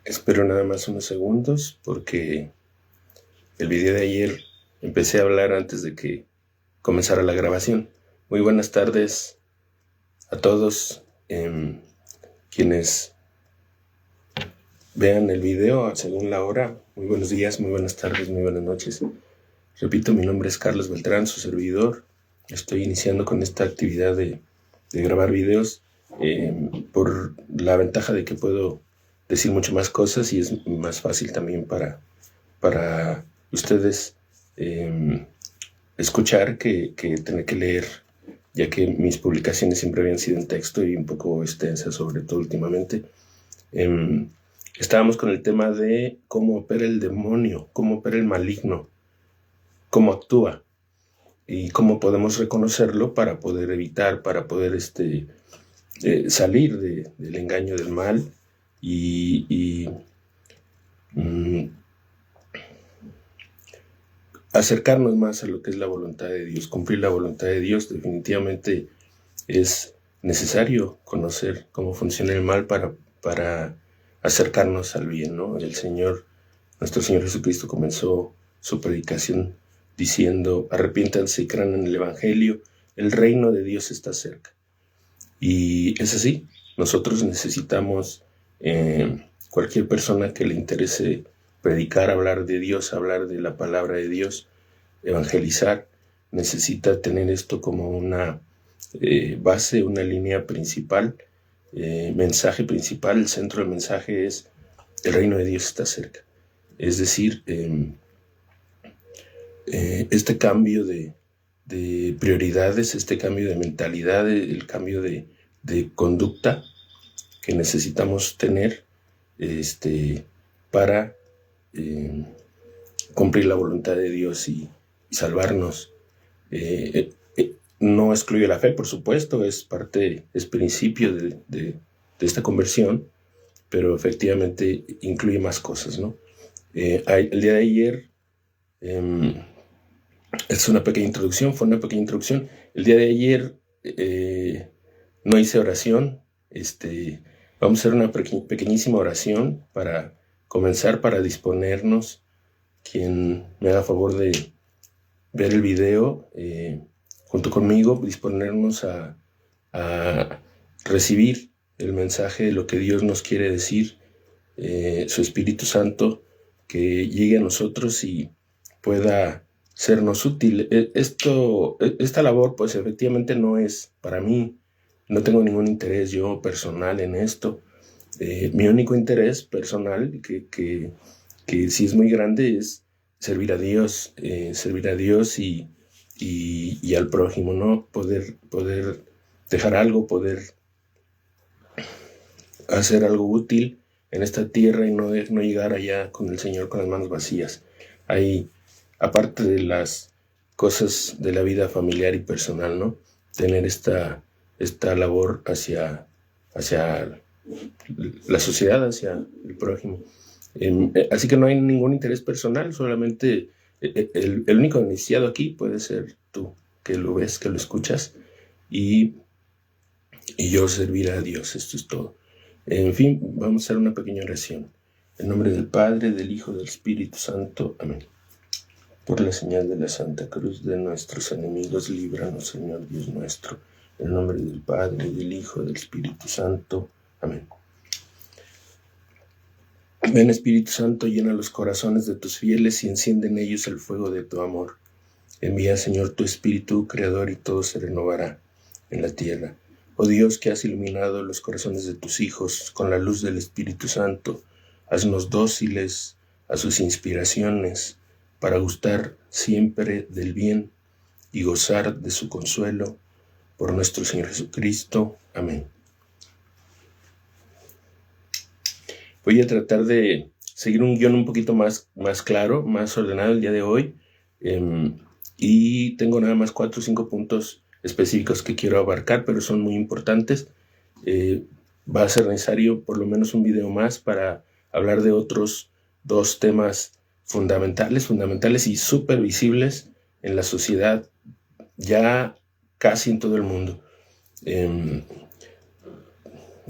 Espero nada más unos segundos porque el video de ayer empecé a hablar antes de que comenzara la grabación. Muy buenas tardes a todos quienes vean el video según la hora. Muy buenos días, muy buenas tardes, muy buenas noches. Repito, mi nombre es Carlos Beltrán, su servidor. Estoy iniciando con esta actividad de grabar videos por la ventaja de que puedo decir mucho más cosas y es más fácil también para ustedes escuchar que tener que leer, ya que mis publicaciones siempre habían sido en texto y un poco extensas, sobre todo últimamente. Estábamos con el tema de cómo opera el demonio, cómo opera el maligno, cómo actúa y cómo podemos reconocerlo para poder evitar, para poder salir del engaño del mal y acercarnos más a lo que es la voluntad de Dios. Cumplir la voluntad de Dios definitivamente es necesario conocer cómo funciona el mal para acercarnos al bien, ¿no? Nuestro Señor Jesucristo comenzó su predicación diciendo: arrepiéntanse y crean en el Evangelio, el reino de Dios está cerca. Y es así, nosotros necesitamos, cualquier persona que le interese predicar, hablar de Dios, hablar de la palabra de Dios, evangelizar, necesita tener esto como una base, una línea principal, mensaje principal. El centro del mensaje es: el reino de Dios está cerca. Es decir, este cambio de prioridades, este cambio de mentalidad, el cambio de conducta que necesitamos tener para cumplir la voluntad de Dios y salvarnos. No excluye la fe, por supuesto, es principio de esta conversión, pero efectivamente incluye más cosas, ¿no? El día de ayer fue una pequeña introducción. El día de ayer no hice oración. Vamos a hacer una pequeñísima oración para comenzar, para disponernos. Quien me haga favor de ver el video junto conmigo, disponernos a recibir el mensaje de lo que Dios nos quiere decir, su Espíritu Santo, que llegue a nosotros y pueda sernos útil. Esta labor, pues efectivamente no es para mí, no tengo ningún interés yo personal en esto. Mi único interés personal, que sí es muy grande, es servir a Dios y al prójimo, ¿no? Poder dejar algo, poder hacer algo útil en esta tierra y no llegar allá con el Señor con las manos vacías. Hay, aparte de las cosas de la vida familiar y personal, ¿no? Tener esta labor hacia la sociedad, hacia el prójimo. Así que no hay ningún interés personal, solamente el único iniciado aquí puede ser tú, que lo ves, que lo escuchas, y yo servir a Dios. Esto es todo. En fin, vamos a hacer una pequeña oración. En nombre del Padre, del Hijo, del Espíritu Santo. Amén. Por la señal de la Santa Cruz de nuestros enemigos, líbranos, Señor Dios nuestro. En nombre del Padre, del Hijo, del Espíritu Santo. Amén. Ven, Espíritu Santo, llena los corazones de tus fieles y enciende en ellos el fuego de tu amor. Envía, Señor, tu Espíritu Creador y todo se renovará en la tierra. Oh Dios, que has iluminado los corazones de tus hijos con la luz del Espíritu Santo, haznos dóciles a sus inspiraciones para gustar siempre del bien y gozar de su consuelo. Por nuestro Señor Jesucristo. Amén. Voy a tratar de seguir un guión un poquito más claro, más ordenado el día de hoy. Y tengo nada más 4 o 5 puntos específicos que quiero abarcar, pero son muy importantes. Va a ser necesario por lo menos un video más para hablar de otros 2 temas fundamentales y súper visibles en la sociedad, ya casi en todo el mundo.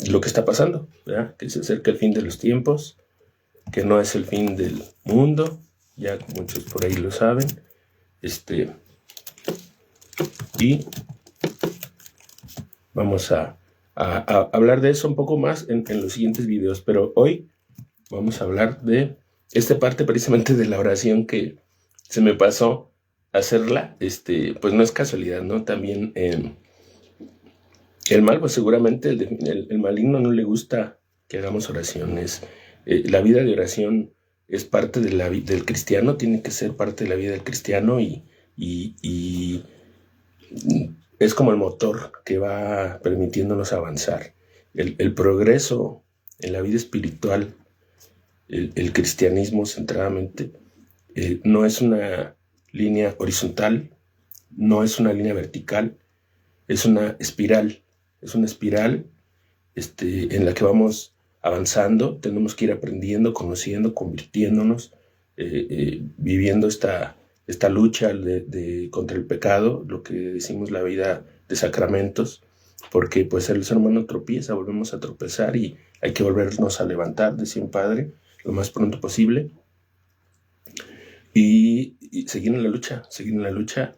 Lo que está pasando, ¿verdad? Que se acerca el fin de los tiempos, que no es el fin del mundo, ya muchos por ahí lo saben, y vamos a hablar de eso un poco más en los siguientes videos, pero hoy vamos a hablar de esta parte precisamente de la oración que se me pasó hacerla, pues no es casualidad, ¿no? También el mal, pues seguramente el maligno no le gusta que hagamos oraciones. La vida de oración es parte de del cristiano, tiene que ser parte de la vida del cristiano y es como el motor que va permitiéndonos avanzar. El progreso en la vida espiritual, el cristianismo centradamente, no es una línea horizontal, no es una línea vertical, es una espiral. Es una espiral en la que vamos avanzando, tenemos que ir aprendiendo, conociendo, convirtiéndonos, viviendo esta lucha contra el pecado, lo que decimos la vida de sacramentos, porque pues el ser humano tropieza, volvemos a tropezar y hay que volvernos a levantar, decía un padre, lo más pronto posible, y seguir en la lucha,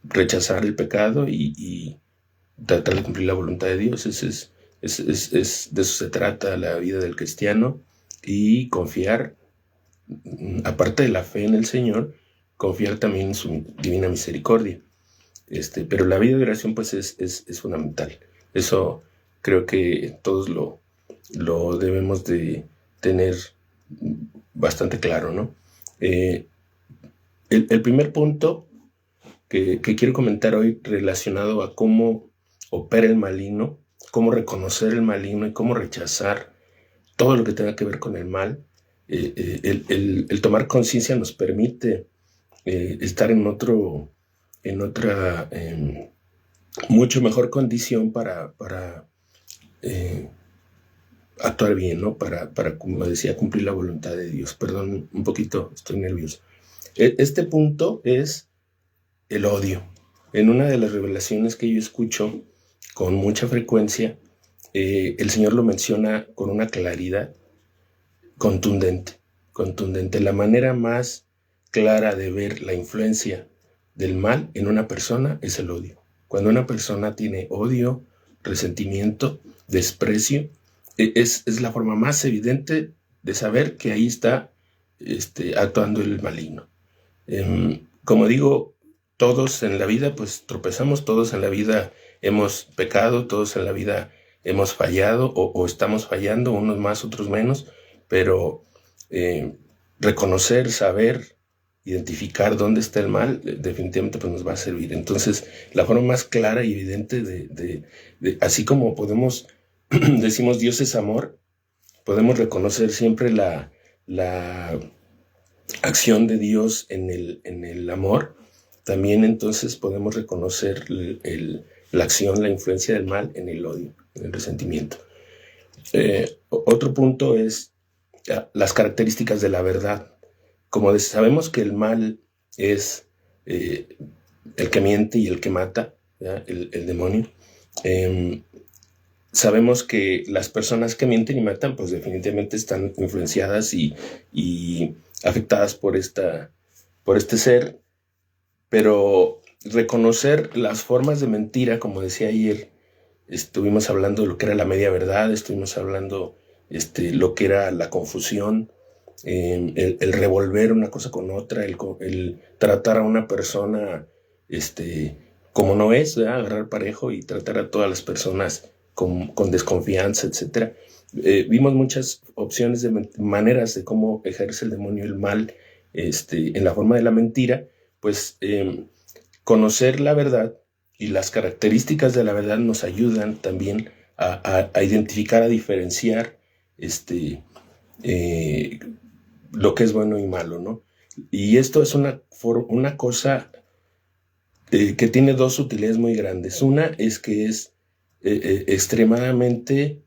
rechazar el pecado y tratar de cumplir la voluntad de Dios. De eso se trata la vida del cristiano, y confiar, aparte de la fe en el Señor, confiar también en su divina misericordia. Pero la vida de oración pues es fundamental. Eso creo que todos lo debemos de tener bastante claro, ¿no? El primer punto que quiero comentar hoy relacionado a cómo opera el maligno, cómo reconocer el maligno y cómo rechazar todo lo que tenga que ver con el mal. El tomar conciencia nos permite estar en otra mucho mejor condición para actuar bien, ¿no? Para, como decía, cumplir la voluntad de Dios. Perdón, un poquito, estoy nervioso. Este punto es el odio. En una de las revelaciones que yo escucho con mucha frecuencia, el Señor lo menciona con una claridad contundente. La manera más clara de ver la influencia del mal en una persona es el odio. Cuando una persona tiene odio, resentimiento, desprecio, es la forma más evidente de saber que ahí está actuando el maligno. Como digo, todos en la vida pues tropezamos, todos en la vida hemos pecado, todos en la vida hemos fallado o estamos fallando, unos más, otros menos, pero reconocer, saber, identificar dónde está el mal, definitivamente pues nos va a servir. Entonces, la forma más clara y evidente de así como podemos, decimos Dios es amor, podemos reconocer siempre la acción de Dios en el amor. También entonces podemos reconocer la acción, la influencia del mal en el odio, en el resentimiento. Otro punto es las características de la verdad. Como sabemos que el mal es el que miente y el que mata, el demonio, sabemos que las personas que mienten y matan pues definitivamente están influenciadas y afectadas por este ser, pero reconocer las formas de mentira, como decía ayer, estuvimos hablando de lo que era la media verdad, estuvimos hablando lo que era la confusión, el revolver una cosa con otra, el tratar a una persona como no es, ¿verdad? Agarrar parejo y tratar a todas las personas con desconfianza, etc. Vimos muchas opciones de maneras de cómo ejerce el demonio el mal en la forma de la mentira. Pues conocer la verdad y las características de la verdad nos ayudan también a identificar, a diferenciar lo que es bueno y malo, ¿no? Y esto es una cosa que tiene dos utilidades muy grandes. Una es que es extremadamente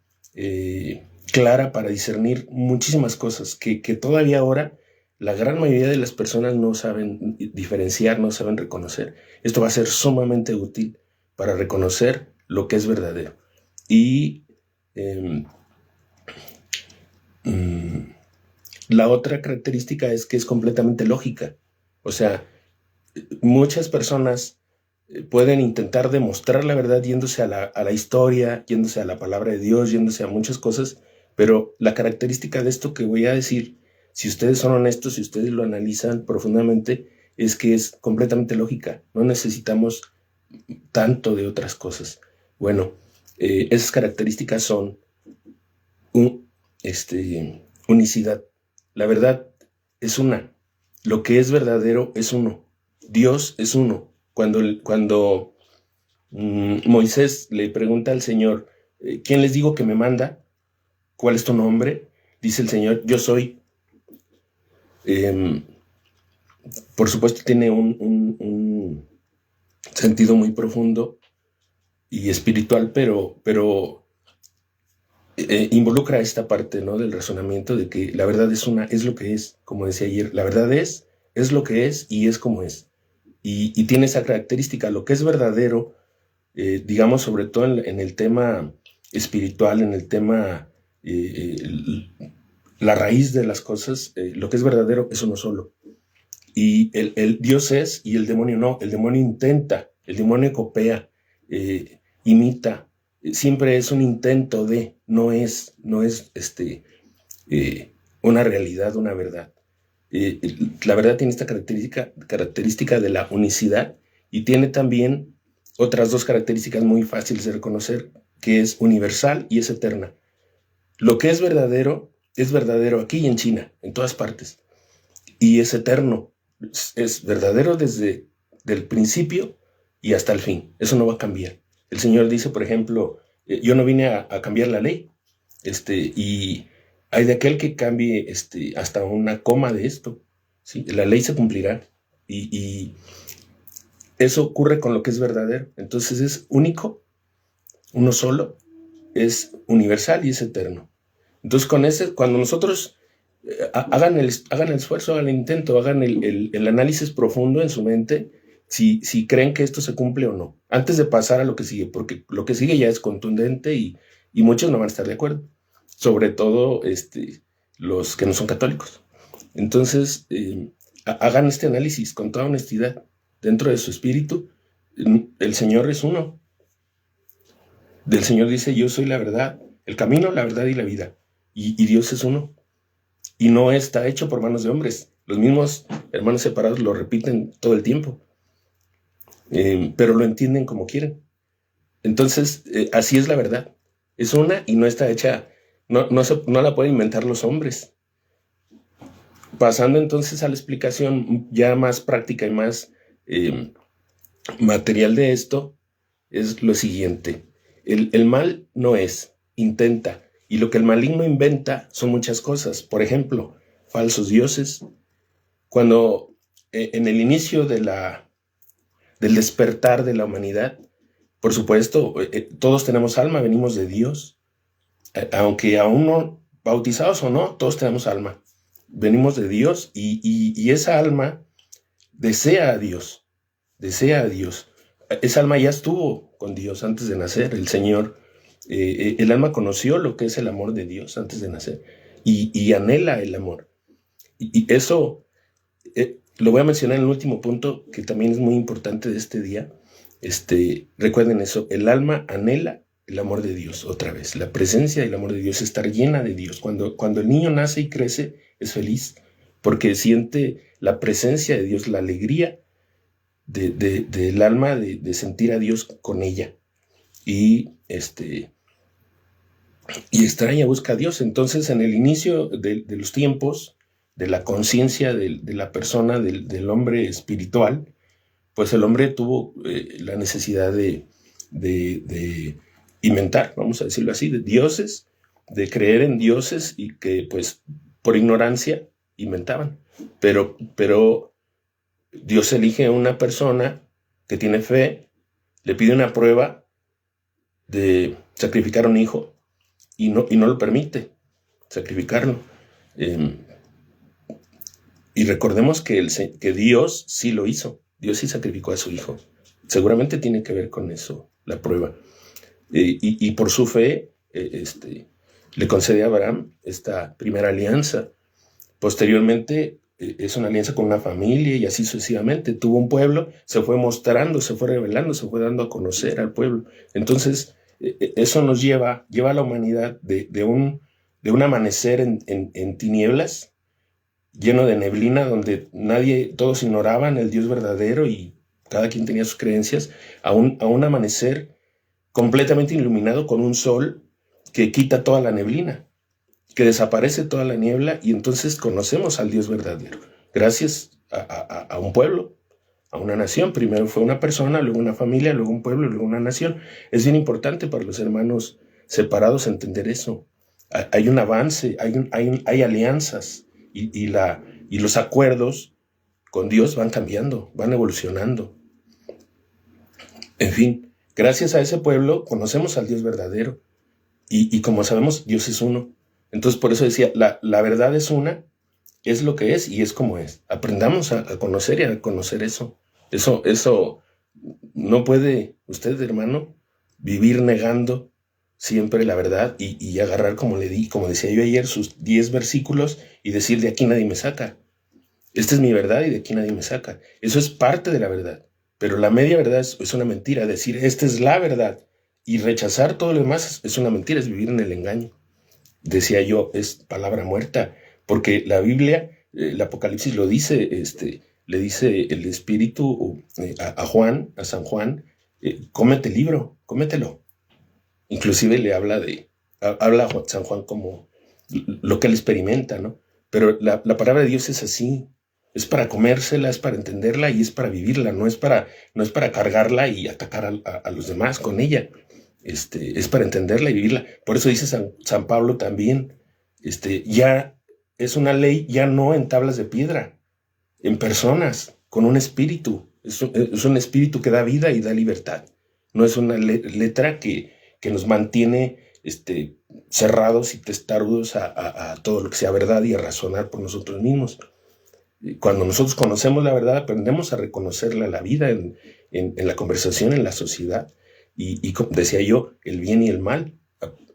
clara para discernir muchísimas cosas que todavía ahora la gran mayoría de las personas no saben diferenciar, no saben reconocer. Esto va a ser sumamente útil para reconocer lo que es verdadero. Y La otra característica es que es completamente lógica. O sea, muchas personas pueden intentar demostrar la verdad yéndose a la historia, yéndose a la palabra de Dios, yéndose a muchas cosas, pero la característica de esto que voy a decir, si ustedes son honestos, si ustedes lo analizan profundamente, es que es completamente lógica. No necesitamos tanto de otras cosas. Bueno, esas características son unicidad. La verdad es una. Lo que es verdadero es uno. Dios es uno. Cuando Moisés le pregunta al Señor, ¿quién les digo que me manda? ¿Cuál es tu nombre? Dice el Señor, yo soy. Por supuesto tiene un sentido muy profundo y espiritual, pero involucra esta parte, ¿no?, del razonamiento de que la verdad es una, es lo que es, como decía ayer, la verdad es lo que es y es como es. Y tiene esa característica, lo que es verdadero, digamos, sobre todo en el tema espiritual, en el tema, la raíz de las cosas, lo que es verdadero es uno solo. Y el Dios es y el demonio no. El demonio intenta, el demonio copia, imita. Siempre es un intento de, no es una realidad, una verdad. La verdad tiene esta característica de la unicidad y tiene también otras dos características muy fáciles de reconocer, que es universal y es eterna. Lo que es verdadero aquí y en China, en todas partes, y es eterno. Es verdadero desde el principio y hasta el fin. Eso no va a cambiar. El Señor dice, por ejemplo, yo no vine a cambiar la ley, y hay de aquel que cambie hasta una coma de esto, ¿sí? La ley se cumplirá. Y eso ocurre con lo que es verdadero. Entonces es único, uno solo, es universal y es eterno. Entonces cuando nosotros hagan el esfuerzo, hagan el intento, hagan el análisis profundo en su mente, si creen que esto se cumple o no, antes de pasar a lo que sigue, porque lo que sigue ya es contundente y muchos no van a estar de acuerdo, sobre todo los que no son católicos. Entonces, hagan este análisis con toda honestidad, dentro de su espíritu. El Señor es uno. Del Señor dice, yo soy la verdad, el camino, la verdad y la vida. Y Dios es uno. Y no está hecho por manos de hombres. Los mismos hermanos separados lo repiten todo el tiempo, pero lo entienden como quieren. Entonces, así es la verdad. Es una y no está hecha, no la pueden inventar los hombres. Pasando entonces a la explicación ya más práctica y más material de esto, es lo siguiente. El mal no es, intenta. Y lo que el maligno inventa son muchas cosas. Por ejemplo, falsos dioses. Cuando en el inicio del despertar de la humanidad, por supuesto, todos tenemos alma, venimos de Dios. Aunque aún no, bautizados o no, todos tenemos alma. Venimos de Dios y esa alma desea a Dios. Desea a Dios. Esa alma ya estuvo con Dios antes de nacer. El Señor, el alma conoció lo que es el amor de Dios antes de nacer y anhela el amor. Y eso lo voy a mencionar en el último punto, que también es muy importante de este día. Recuerden eso, el alma anhela el amor de Dios otra vez. La presencia y el amor de Dios, estar llena de Dios. Cuando el niño nace y crece, es feliz porque siente la presencia de Dios, la alegría del alma de sentir a Dios con ella. Y extraña, busca a Dios. Entonces, en el inicio de los tiempos, de la conciencia de la persona, del hombre espiritual, pues el hombre tuvo la necesidad de inventar, vamos a decirlo así, de dioses, de creer en dioses, y que pues por ignorancia inventaban. Pero Dios elige a una persona que tiene fe, le pide una prueba de sacrificar a un hijo y no lo permite sacrificarlo. Y recordemos que Dios sí lo hizo. Dios sí sacrificó a su hijo. Seguramente tiene que ver con eso la prueba. Y por su fe, le concede a Abraham esta primera alianza. Posteriormente es una alianza con una familia y así sucesivamente. Tuvo un pueblo, se fue mostrando, se fue revelando, se fue dando a conocer al pueblo. Entonces, eso nos lleva a la humanidad de un amanecer en tinieblas, lleno de neblina, donde todos ignoraban el Dios verdadero y cada quien tenía sus creencias, a un amanecer completamente iluminado con un sol que quita toda la neblina, que desaparece toda la niebla, y entonces conocemos al Dios verdadero. Gracias a un pueblo, a una nación. Primero fue una persona, luego una familia, luego un pueblo, luego una nación. Es bien importante para los hermanos separados entender eso. Hay un avance, hay alianzas, y los acuerdos con Dios van cambiando, van evolucionando. En fin, gracias a ese pueblo conocemos al Dios verdadero, y como sabemos, Dios es uno. Entonces, por eso decía, la verdad es una, es lo que es y es como es. Aprendamos a conocer y a conocer eso. Eso no puede usted, hermano, vivir negando siempre la verdad y agarrar, como decía yo ayer, sus 10 versículos y decir, de aquí nadie me saca. Esta es mi verdad y de aquí nadie me saca. Eso es parte de la verdad. Pero la media verdad es una mentira. Decir, esta es la verdad y rechazar todo lo demás es una mentira, es vivir en el engaño. Decía yo, es palabra muerta, porque la Biblia, el Apocalipsis lo dice, le dice el Espíritu a Juan, a San Juan, cómete el libro, cómetelo. Inclusive le habla a San Juan como lo que él experimenta, ¿no? Pero la palabra de Dios es así, es para comérsela, es para entenderla y es para vivirla, no es para cargarla y atacar a los demás con ella. Es para entenderla y vivirla. Por eso dice San Pablo también, ya es una ley, ya no en tablas de piedra, en personas, con un espíritu. Es un espíritu que da vida y da libertad. No es una letra que nos mantiene cerrados y testarudos a todo lo que sea verdad y a razonar por nosotros mismos. Cuando nosotros conocemos la verdad, aprendemos a reconocerla en la vida, en la conversación, en la sociedad. Y como decía yo, el bien y el mal.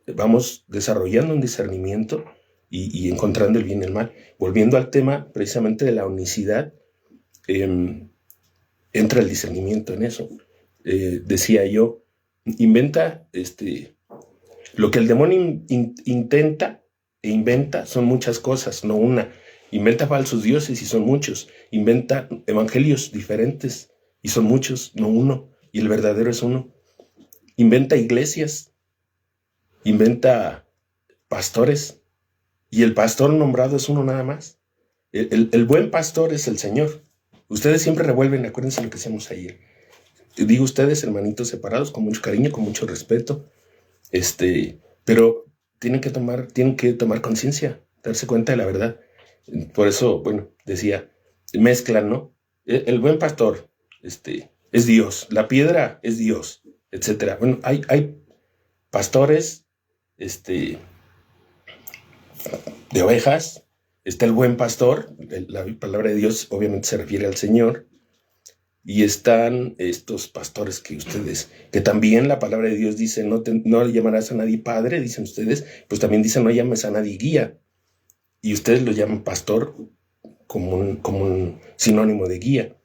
Vamos desarrollando un discernimiento y encontrando el bien y el mal. Volviendo al tema precisamente de la unicidad, entra el discernimiento en eso. Decía yo, inventa lo que el demonio intenta e inventa son muchas cosas, no una. Inventa falsos dioses y son muchos. Inventa evangelios diferentes y son muchos, no uno. Y el verdadero es uno. Inventa iglesias, inventa pastores, y el pastor nombrado es uno nada más. El buen pastor es el Señor. Ustedes siempre revuelven, acuérdense lo que decíamos ayer. Digo ustedes, hermanitos separados, con mucho cariño, con mucho respeto, pero tienen que tomar conciencia, darse cuenta de la verdad. Por eso, bueno, decía, mezclan, ¿no? El buen pastor, es Dios, la piedra es Dios, etcétera. Bueno, hay pastores, de ovejas, está el buen pastor, la palabra de Dios obviamente se refiere al Señor, y están estos pastores que también la palabra de Dios dice, no llamarás a nadie padre, dicen ustedes, pues también dice, no llames a nadie guía, y ustedes lo llaman pastor como un sinónimo de guía.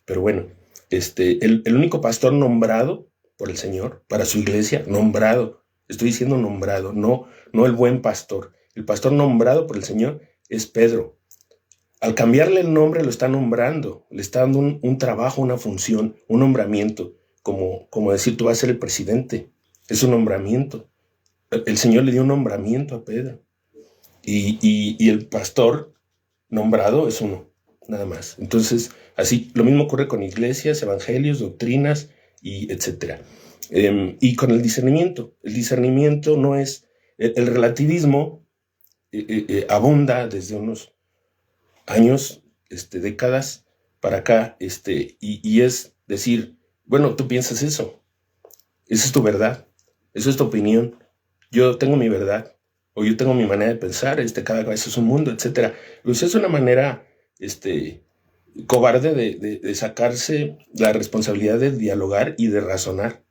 Pero bueno, el único pastor nombrado por el Señor para su iglesia, nombrado, estoy diciendo nombrado, no el buen pastor. El pastor nombrado por el Señor es Pedro. Al cambiarle el nombre lo está nombrando, le está dando un trabajo, una función, un nombramiento, como decir, tú vas a ser el presidente. Es un nombramiento. El Señor le dio un nombramiento a Pedro. Y el pastor nombrado es uno, nada más. Entonces, así, lo mismo ocurre con iglesias, evangelios, doctrinas, y etcétera. Y con el discernimiento. El discernimiento no es... El relativismo abunda desde unos años, décadas para acá, y es decir, bueno, tú piensas eso, esa es tu verdad, eso es tu opinión, yo tengo mi verdad, o yo tengo mi manera de pensar, cada cabeza es un mundo, etcétera. Pues es una manera, cobarde de sacarse la responsabilidad de dialogar y de razonar.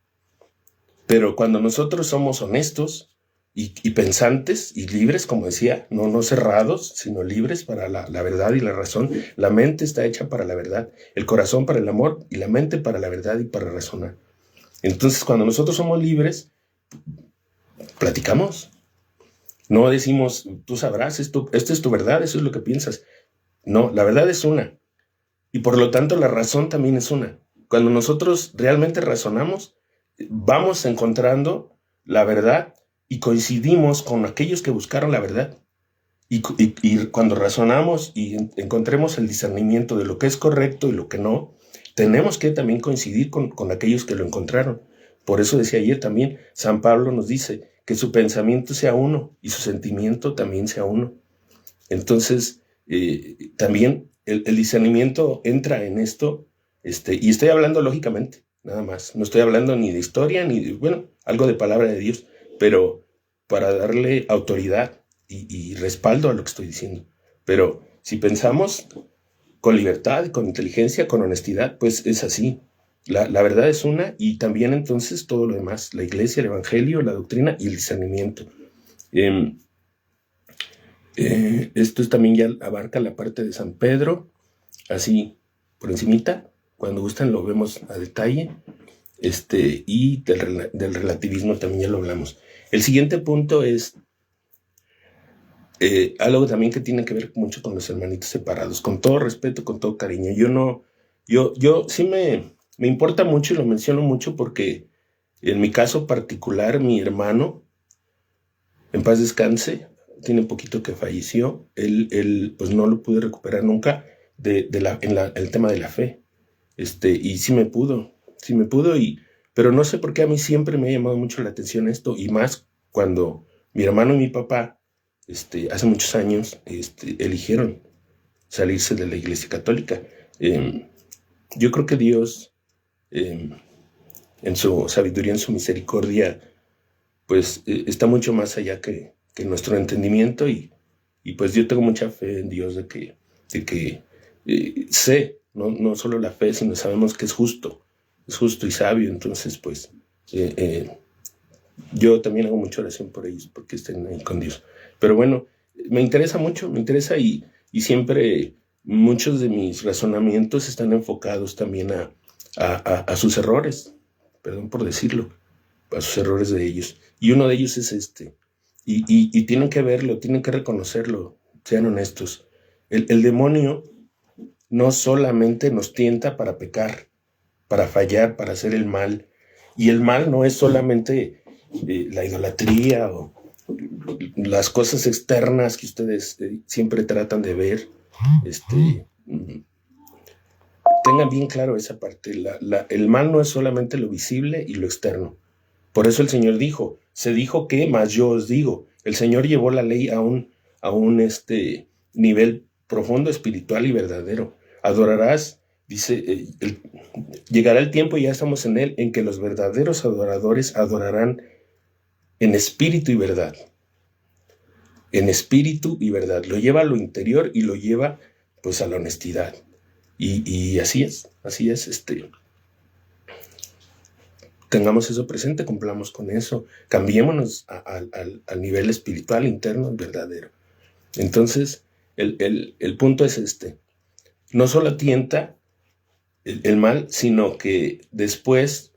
Pero cuando nosotros somos honestos, y pensantes y libres, como decía, no cerrados, sino libres para la verdad y la razón. La mente está hecha para la verdad, el corazón para el amor y la mente para la verdad y para razonar. Entonces, cuando nosotros somos libres, platicamos. No decimos, tú sabrás, esta es tu verdad, eso es lo que piensas. No, la verdad es una. Y por lo tanto, la razón también es una. Cuando nosotros realmente razonamos, vamos encontrando la verdad y coincidimos con aquellos que buscaron la verdad. Y cuando razonamos y encontremos el discernimiento de lo que es correcto y lo que no, tenemos que también coincidir con aquellos que lo encontraron. Por eso decía ayer también, San Pablo nos dice que su pensamiento sea uno y su sentimiento también sea uno. Entonces, también el discernimiento entra en esto, y estoy hablando lógicamente, nada más. No estoy hablando ni de historia, ni de, bueno, algo de palabra de Dios, pero para darle autoridad y respaldo a lo que estoy diciendo. Pero si pensamos con libertad, con inteligencia, con honestidad, pues es así. La verdad es una, y también entonces todo lo demás, la iglesia, el evangelio, la doctrina y el discernimiento. Esto también ya abarca la parte de San Pedro, así por encimita, cuando gustan lo vemos a detalle, y del relativismo también ya lo hablamos. El siguiente punto es algo también que tiene que ver mucho con los hermanitos separados, con todo respeto, con todo cariño. Yo sí me importa mucho y lo menciono mucho porque en mi caso particular, mi hermano, en paz descanse, tiene poquito que falleció, él pues no lo pude recuperar nunca el tema de la fe, y sí me pudo, pero no sé por qué a mí siempre me ha llamado mucho la atención esto, y más cuando mi hermano y mi papá, hace muchos años, eligieron salirse de la Iglesia Católica. Yo creo que Dios, en su sabiduría, en su misericordia, pues está mucho más allá que nuestro entendimiento, y pues yo tengo mucha fe en Dios de que sé, no solo la fe, sino sabemos que es justo y sabio. Entonces pues yo también hago mucha oración por ellos, porque estén ahí con Dios. Pero bueno, me interesa y siempre muchos de mis razonamientos están enfocados también a sus errores, perdón por decirlo, a sus errores de ellos. Y uno de ellos es y tienen que verlo, tienen que reconocerlo, sean honestos. El demonio no solamente nos tienta para pecar, para fallar, para hacer el mal. Y el mal no es solamente la idolatría o las cosas externas que ustedes siempre tratan de ver. Tengan bien claro esa parte. El mal no es solamente lo visible y lo externo. Por eso el Señor dijo, se dijo que, más yo os digo. El Señor llevó la ley a un nivel profundo, espiritual y verdadero. Adorarás, dice, llegará el tiempo, y ya estamos en él, en que los verdaderos adoradores adorarán en espíritu y verdad. En espíritu y verdad. Lo lleva a lo interior y lo lleva pues a la honestidad. Y así es. Tengamos eso presente, cumplamos con eso, cambiémonos al nivel espiritual interno verdadero. Entonces, el punto es no solo tienta el mal, sino que después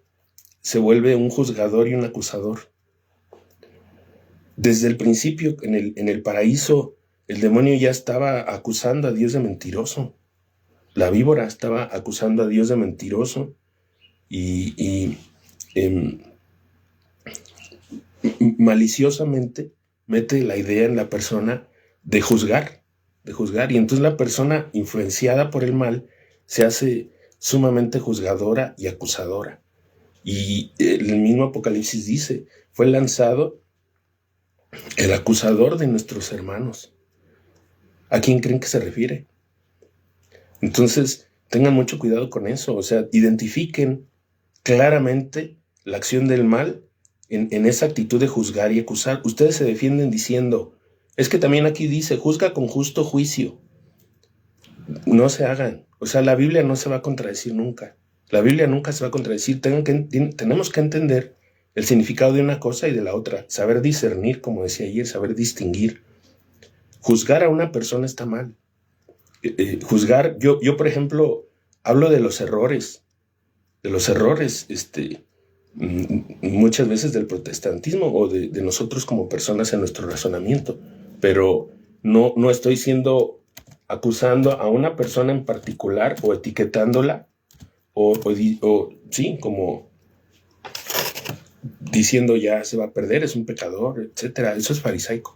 se vuelve un juzgador y un acusador. Desde el principio, en el paraíso, el demonio ya estaba acusando a Dios de mentiroso. La víbora estaba acusando a Dios de mentiroso y maliciosamente mete la idea en la persona de juzgar, y entonces la persona influenciada por el mal se hace sumamente juzgadora y acusadora. Y el mismo Apocalipsis dice, fue lanzado el acusador de nuestros hermanos. ¿A quién creen que se refiere? Entonces, tengan mucho cuidado con eso, o sea, identifiquen claramente la acción del mal en esa actitud de juzgar y acusar. Ustedes se defienden diciendo, es que también aquí dice, juzga con justo juicio. No se hagan, o sea, la Biblia no se va a contradecir nunca. La Biblia nunca se va a contradecir. Tenemos que entender el significado de una cosa y de la otra, saber discernir, como decía ayer, saber distinguir. Juzgar a una persona está mal. Juzgar, yo por ejemplo, hablo de los errores, muchas veces del protestantismo o de nosotros como personas en nuestro razonamiento, pero no estoy acusando a una persona en particular o etiquetándola o sí, como diciendo ya se va a perder, es un pecador, etcétera. Eso es farisaico.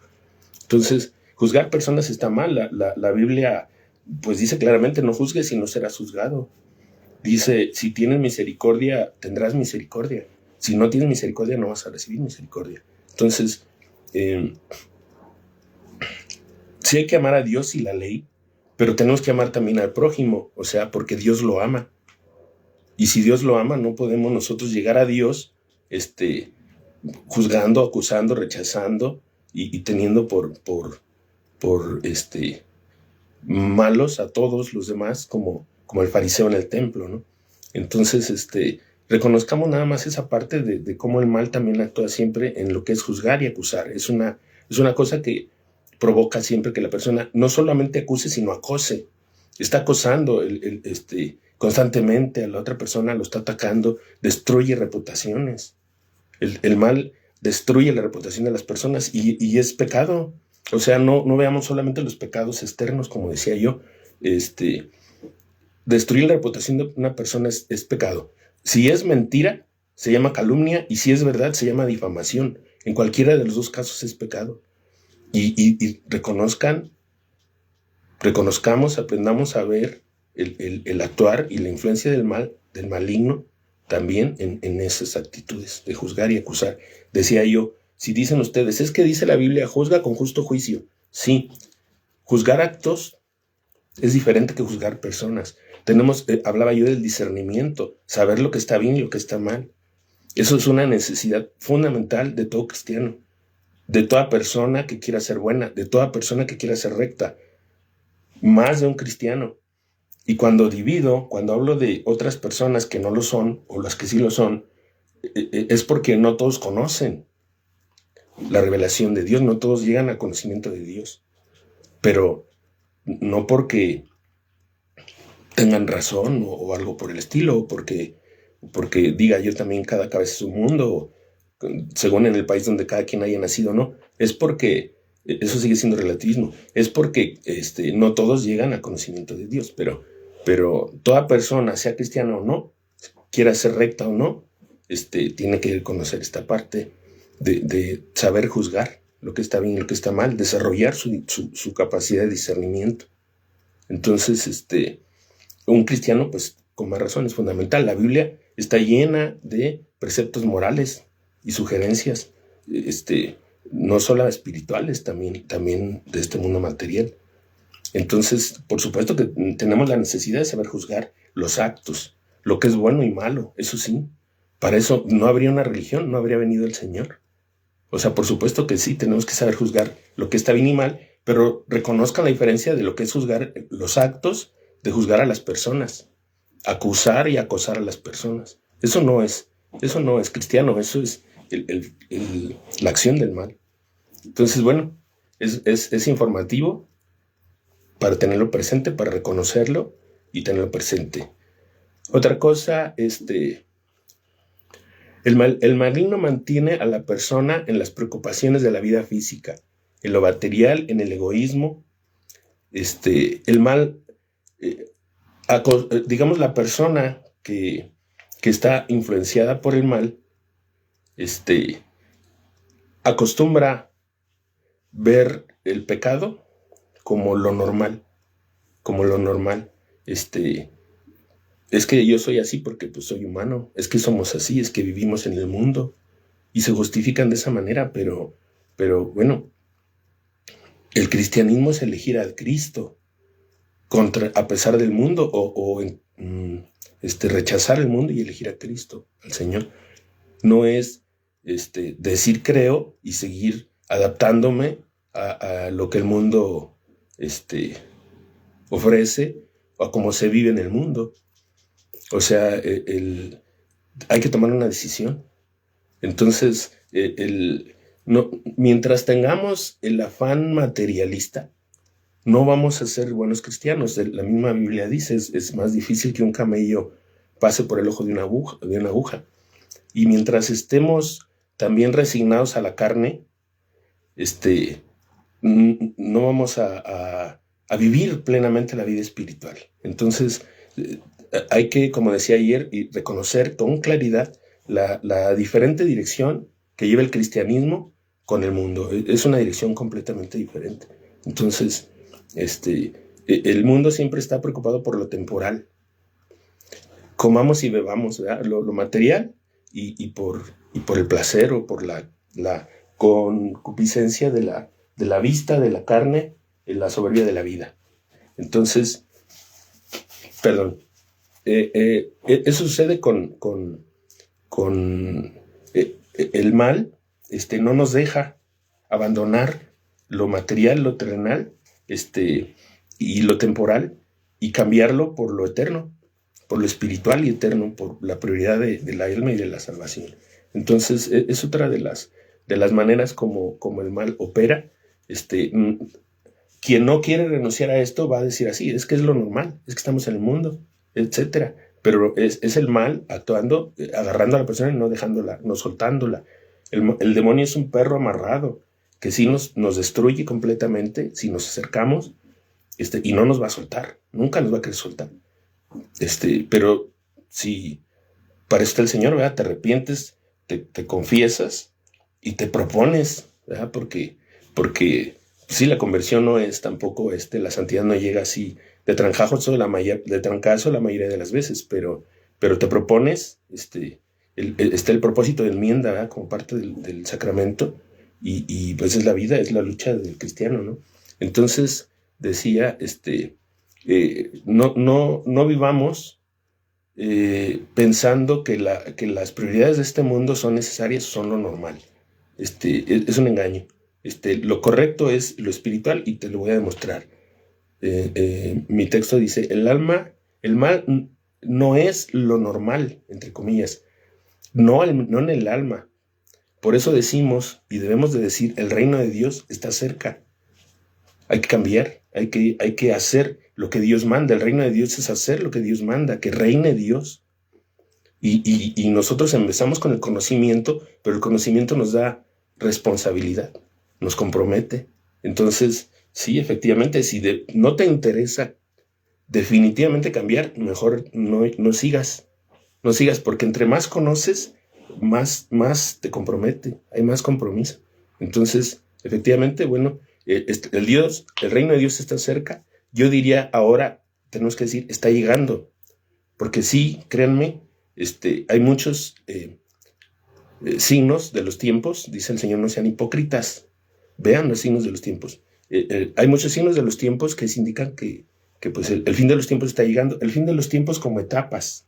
Entonces, juzgar personas está mal. La Biblia pues dice claramente, no juzgues y no serás juzgado. Dice, si tienes misericordia, tendrás misericordia. Si no tienes misericordia, no vas a recibir misericordia. Entonces, sí hay que amar a Dios y la ley, pero tenemos que amar también al prójimo, o sea, porque Dios lo ama. Y si Dios lo ama, no podemos nosotros llegar a Dios juzgando, acusando, rechazando y teniendo por malos a todos los demás como el fariseo en el templo, ¿no? Entonces, reconozcamos nada más esa parte de cómo el mal también actúa siempre en lo que es juzgar y acusar. Es una cosa que provoca siempre que la persona no solamente acuse, sino acose. Está acosando constantemente a la otra persona, lo está atacando, destruye reputaciones. El mal destruye la reputación de las personas y es pecado. O sea, no veamos solamente los pecados externos, como decía yo. Destruir la reputación de una persona es pecado. Si es mentira, se llama calumnia, y si es verdad, se llama difamación. En cualquiera de los dos casos es pecado. Y reconozcamos, aprendamos a ver el actuar y la influencia del maligno, también en esas actitudes de juzgar y acusar. Decía yo, si dicen ustedes, es que dice la Biblia, juzga con justo juicio. Sí, juzgar actos es diferente que juzgar personas. Hablaba yo del discernimiento, saber lo que está bien y lo que está mal. Eso es una necesidad fundamental de todo cristiano, de toda persona que quiera ser buena, de toda persona que quiera ser recta, más de un cristiano. Y cuando hablo de otras personas que no lo son, o las que sí lo son, es porque no todos conocen la revelación de Dios, no todos llegan al conocimiento de Dios. Pero no porque tengan razón o algo por el estilo, o porque diga yo también cada cabeza es un mundo, según en el país donde cada quien haya nacido, no. Es porque, eso sigue siendo relativismo, es porque no todos llegan al conocimiento de Dios, pero toda persona, sea cristiana o no, quiera ser recta o no, tiene que conocer esta parte de saber juzgar lo que está bien y lo que está mal, desarrollar su capacidad de discernimiento. Entonces, un cristiano, pues, con más razón, es fundamental. La Biblia está llena de preceptos morales y sugerencias, no solo espirituales, también de este mundo material. Entonces, por supuesto que tenemos la necesidad de saber juzgar los actos, lo que es bueno y malo, eso sí. Para eso no habría una religión, no habría venido el Señor. O sea, por supuesto que sí, tenemos que saber juzgar lo que está bien y mal, pero reconozcan la diferencia de lo que es juzgar los actos, de juzgar a las personas, acusar y acosar a las personas. Eso no es cristiano, eso es la acción del mal. Entonces, bueno, es informativo para tenerlo presente, para reconocerlo y tenerlo presente. Otra cosa, el maligno mantiene a la persona en las preocupaciones de la vida física, en lo material, en el egoísmo. El mal, digamos, la persona que está influenciada por el mal, acostumbra ver el pecado como lo normal. Es que yo soy así porque pues soy humano, es que somos así, es que vivimos en el mundo, y se justifican de esa manera, pero bueno, el cristianismo es elegir al Cristo a pesar del mundo, o rechazar el mundo y elegir a Cristo, al Señor. No es decir creo y seguir adaptándome a lo que el mundo ofrece o a cómo se vive en el mundo. O sea, hay que tomar una decisión. Entonces, no, mientras tengamos el afán materialista, no vamos a ser buenos cristianos. La misma Biblia dice, es más difícil que un camello pase por el ojo de una aguja. Y mientras estemos también resignados a la carne, no vamos a vivir plenamente la vida espiritual. Entonces, hay que, como decía ayer, reconocer con claridad la diferente dirección que lleva el cristianismo con el mundo. Es una dirección completamente diferente. Entonces, el mundo siempre está preocupado por lo temporal. Comamos y bebamos, ¿verdad? Lo material y por el placer o por la concupiscencia de la vista, de la carne, la soberbia de la vida. Entonces, perdón, eso sucede con el mal. No nos deja abandonar lo material, lo terrenal, y lo temporal, y cambiarlo por lo eterno, por lo espiritual y eterno, por la prioridad de la alma y de la salvación. Entonces, es otra de las maneras como el mal opera. Quien no quiere renunciar a esto va a decir así, es que es lo normal, es que estamos en el mundo, etcétera. Pero es el mal actuando, agarrando a la persona y no dejándola, no soltándola. El demonio es un perro amarrado que sí nos destruye completamente si nos acercamos, y no nos va a soltar, nunca nos va a querer soltar. Pero si para eso está el Señor, ¿verdad? Te arrepientes, te confiesas y te propones, ¿verdad? Porque sí, la conversión no es tampoco, la santidad no llega así de trancazo la mayoría de las veces, pero te propones, está el propósito de enmienda, ¿verdad? Como parte del sacramento, y pues es la vida, es la lucha del cristiano, ¿no? Entonces, decía, no vivamos pensando que las prioridades de este mundo son necesarias o son lo normal. Es un engaño. Lo correcto es lo espiritual, y te lo voy a demostrar. Mi texto dice, el mal no es lo normal, entre comillas, no en el alma. Por eso decimos, y debemos de decir, el reino de Dios está cerca. Hay que cambiar, hay que hacer lo que Dios manda. El reino de Dios es hacer lo que Dios manda, que reine Dios. Y nosotros empezamos con el conocimiento, pero el conocimiento nos da responsabilidad, nos compromete. Entonces, sí, efectivamente, si no te interesa definitivamente cambiar, mejor no sigas. No sigas, porque entre más conoces, más te compromete, hay más compromiso. Entonces, efectivamente, bueno, el reino de Dios está cerca. Yo diría ahora, tenemos que decir, está llegando. Porque sí, créanme, hay muchos signos de los tiempos. Dice el Señor, no sean hipócritas. Vean los signos de los tiempos. Hay muchos signos de los tiempos que indican que pues el fin de los tiempos está llegando. El fin de los tiempos como etapas.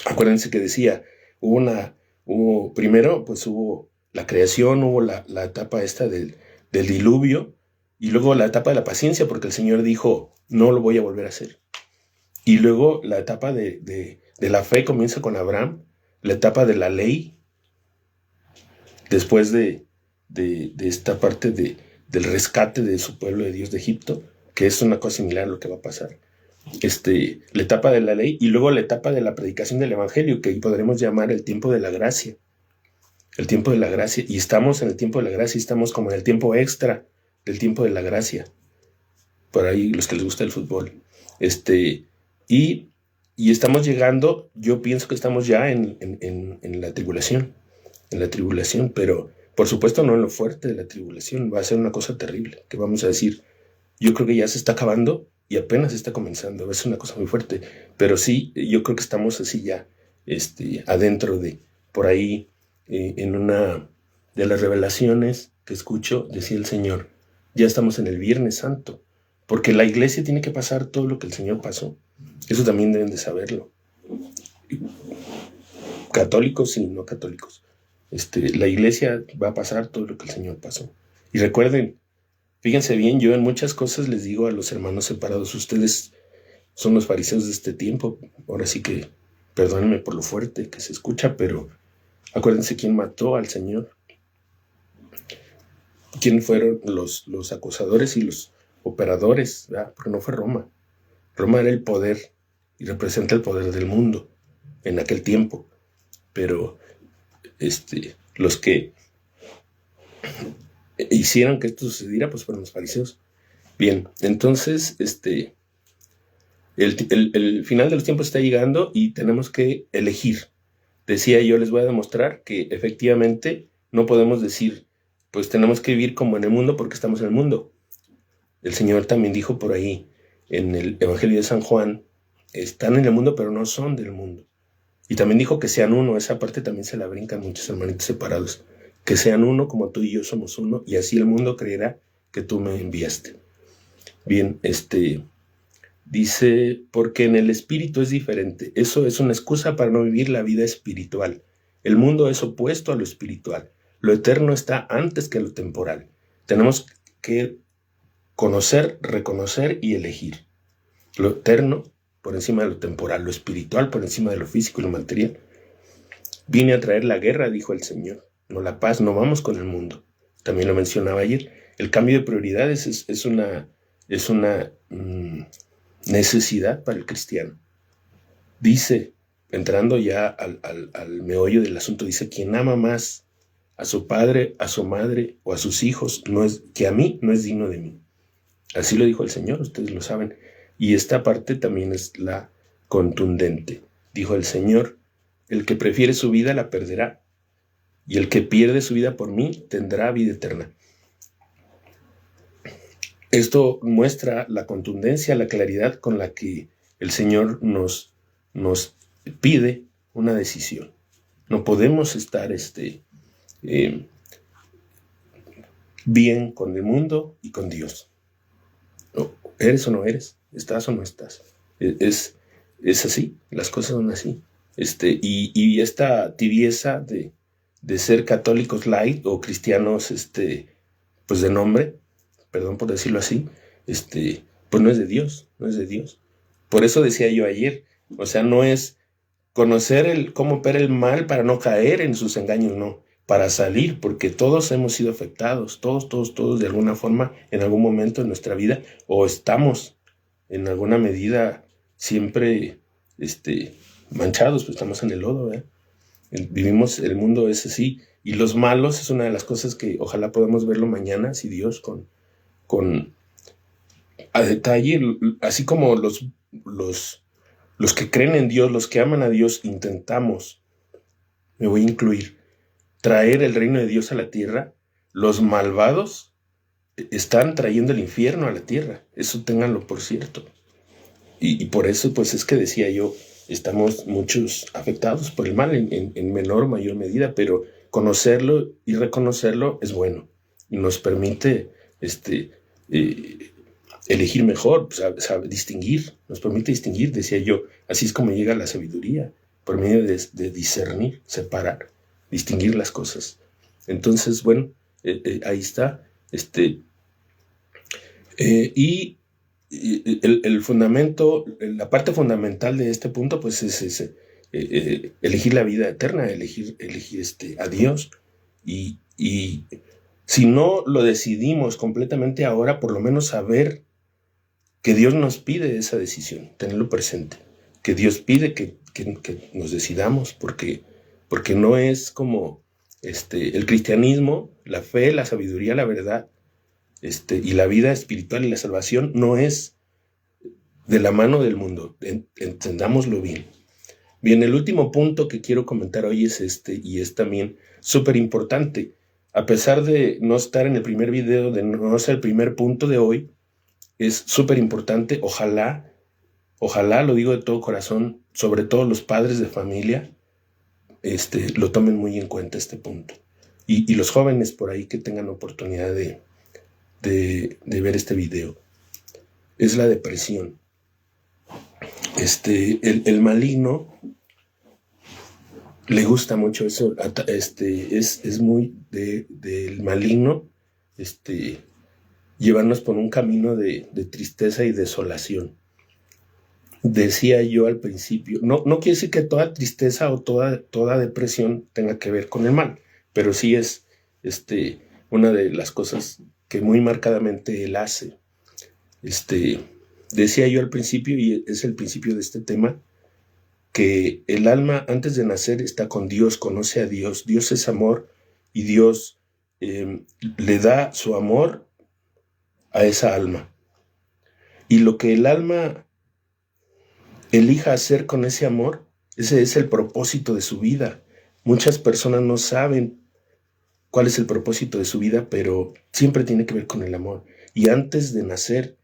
Acuérdense que decía, primero pues hubo la creación, hubo la etapa esta del diluvio, y luego la etapa de la paciencia, porque el Señor dijo, no lo voy a volver a hacer. Y luego la etapa de la fe comienza con Abraham, la etapa de la ley, después de esta parte del rescate de su pueblo de Dios de Egipto, que es una cosa similar a lo que va a pasar. La etapa de la ley, y luego la etapa de la predicación del evangelio, que podremos llamar el tiempo de la gracia. El tiempo de la gracia, y estamos en el tiempo de la gracia, estamos como en el tiempo extra del tiempo de la gracia. Por ahí los que les gusta el fútbol. Y estamos llegando, yo pienso que estamos ya en la tribulación, pero por supuesto no en lo fuerte de la tribulación. Va a ser una cosa terrible, que vamos a decir, yo creo que ya se está acabando y apenas está comenzando. Va a ser una cosa muy fuerte, pero sí, yo creo que estamos así ya, adentro de, por ahí, en una de las revelaciones que escucho, decía el Señor, ya estamos en el Viernes Santo, porque la iglesia tiene que pasar todo lo que el Señor pasó. Eso también deben de saberlo. Católicos y no católicos. La iglesia va a pasar todo lo que el Señor pasó. Y recuerden, fíjense bien, yo en muchas cosas les digo a los hermanos separados, ustedes son los fariseos de este tiempo. Ahora sí que, perdónenme por lo fuerte que se escucha, pero Acuérdense quién mató al Señor, quién fueron los acusadores y los operadores, ¿verdad? Porque no fue Roma. Roma era el poder y representa el poder del mundo en aquel tiempo. Pero los que hicieron que esto sucediera, pues fueron los fariseos. Bien, entonces, el final de los tiempos está llegando y tenemos que elegir. Decía yo, les voy a demostrar que efectivamente no podemos decir, pues tenemos que vivir como en el mundo porque estamos en el mundo. El Señor también dijo por ahí en el Evangelio de San Juan, están en el mundo pero no son del mundo. Y también dijo que sean uno, esa parte también se la brincan muchos hermanitos separados. Que sean uno como tú y yo somos uno, y así el mundo creerá que tú me enviaste. Bien, dice, porque en el espíritu es diferente. Eso es una excusa para no vivir la vida espiritual. El mundo es opuesto a lo espiritual. Lo eterno está antes que lo temporal. Tenemos que conocer, reconocer y elegir. Lo eterno por encima de lo temporal, lo espiritual por encima de lo físico y lo material. Vine a traer la guerra, dijo el Señor, no la paz, no vamos con el mundo. También lo mencionaba ayer. El cambio de prioridades es una necesidad para el cristiano. Dice, entrando ya al meollo del asunto, dice, quien ama más a su padre, a su madre o a sus hijos que a mí, no es digno de mí. Así lo dijo el Señor, ustedes lo saben. Y esta parte también es la contundente. Dijo el Señor, el que prefiere su vida la perderá, y el que pierde su vida por mí tendrá vida eterna. Esto muestra la contundencia, la claridad con la que el Señor nos pide una decisión. No podemos estar bien con el mundo y con Dios. No, ¿eres o no eres? ¿Estás o no estás? Es así, las cosas son así. Y esta tibieza de ser católicos light o cristianos pues de nombre, perdón por decirlo así, pues no es de Dios, no es de Dios. Por eso decía yo ayer, o sea, no es conocer cómo operar el mal para no caer en sus engaños, no, para salir, porque todos hemos sido afectados, todos de alguna forma, en algún momento de nuestra vida, o estamos en alguna medida siempre manchados, pues estamos en el lodo, ¿verdad? Vivimos, el mundo es así, y los malos es una de las cosas que ojalá podamos verlo mañana, si Dios con a detalle, así como los que creen en Dios, los que aman a Dios, intentamos, me voy a incluir, traer el reino de Dios a la tierra. Los malvados están trayendo el infierno a la tierra, eso ténganlo por cierto. Y por eso pues es que decía yo, estamos muchos afectados por el mal en menor o mayor medida, pero conocerlo y reconocerlo es bueno y nos permite elegir mejor, distinguir, nos permite distinguir, decía yo. Así es como llega la sabiduría, por medio de discernir, separar, distinguir las cosas. Entonces, bueno, ahí está. Y el fundamento, la parte fundamental de este punto, pues es elegir la vida eterna, elegir a Dios. Y si no lo decidimos completamente ahora, por lo menos saber que Dios nos pide esa decisión, tenerlo presente, que Dios pide que nos decidamos, porque no es como el cristianismo, la fe, la sabiduría, la verdad, y la vida espiritual y la salvación no es de la mano del mundo, entendámoslo bien. Bien, el último punto que quiero comentar hoy es y es también súper importante. A pesar de no estar en el primer video, de no ser el primer punto de hoy, es súper importante. Ojalá, lo digo de todo corazón, sobre todo los padres de familia, lo tomen muy en cuenta este punto. Y los jóvenes por ahí que tengan oportunidad de ver este video. Es la depresión. El maligno le gusta mucho eso. Es muy del maligno llevarnos por un camino de tristeza y desolación. Decía yo al principio, no quiere decir que toda tristeza o toda depresión tenga que ver con el mal, pero sí es una de las cosas que muy marcadamente él hace. Decía yo al principio, y es el principio de este tema, que el alma antes de nacer está con Dios, conoce a Dios, Dios es amor y Dios le da su amor a esa alma. Y lo que el alma elija hacer con ese amor, ese es el propósito de su vida. Muchas personas no saben cuál es el propósito de su vida, pero siempre tiene que ver con el amor. Y antes de nacer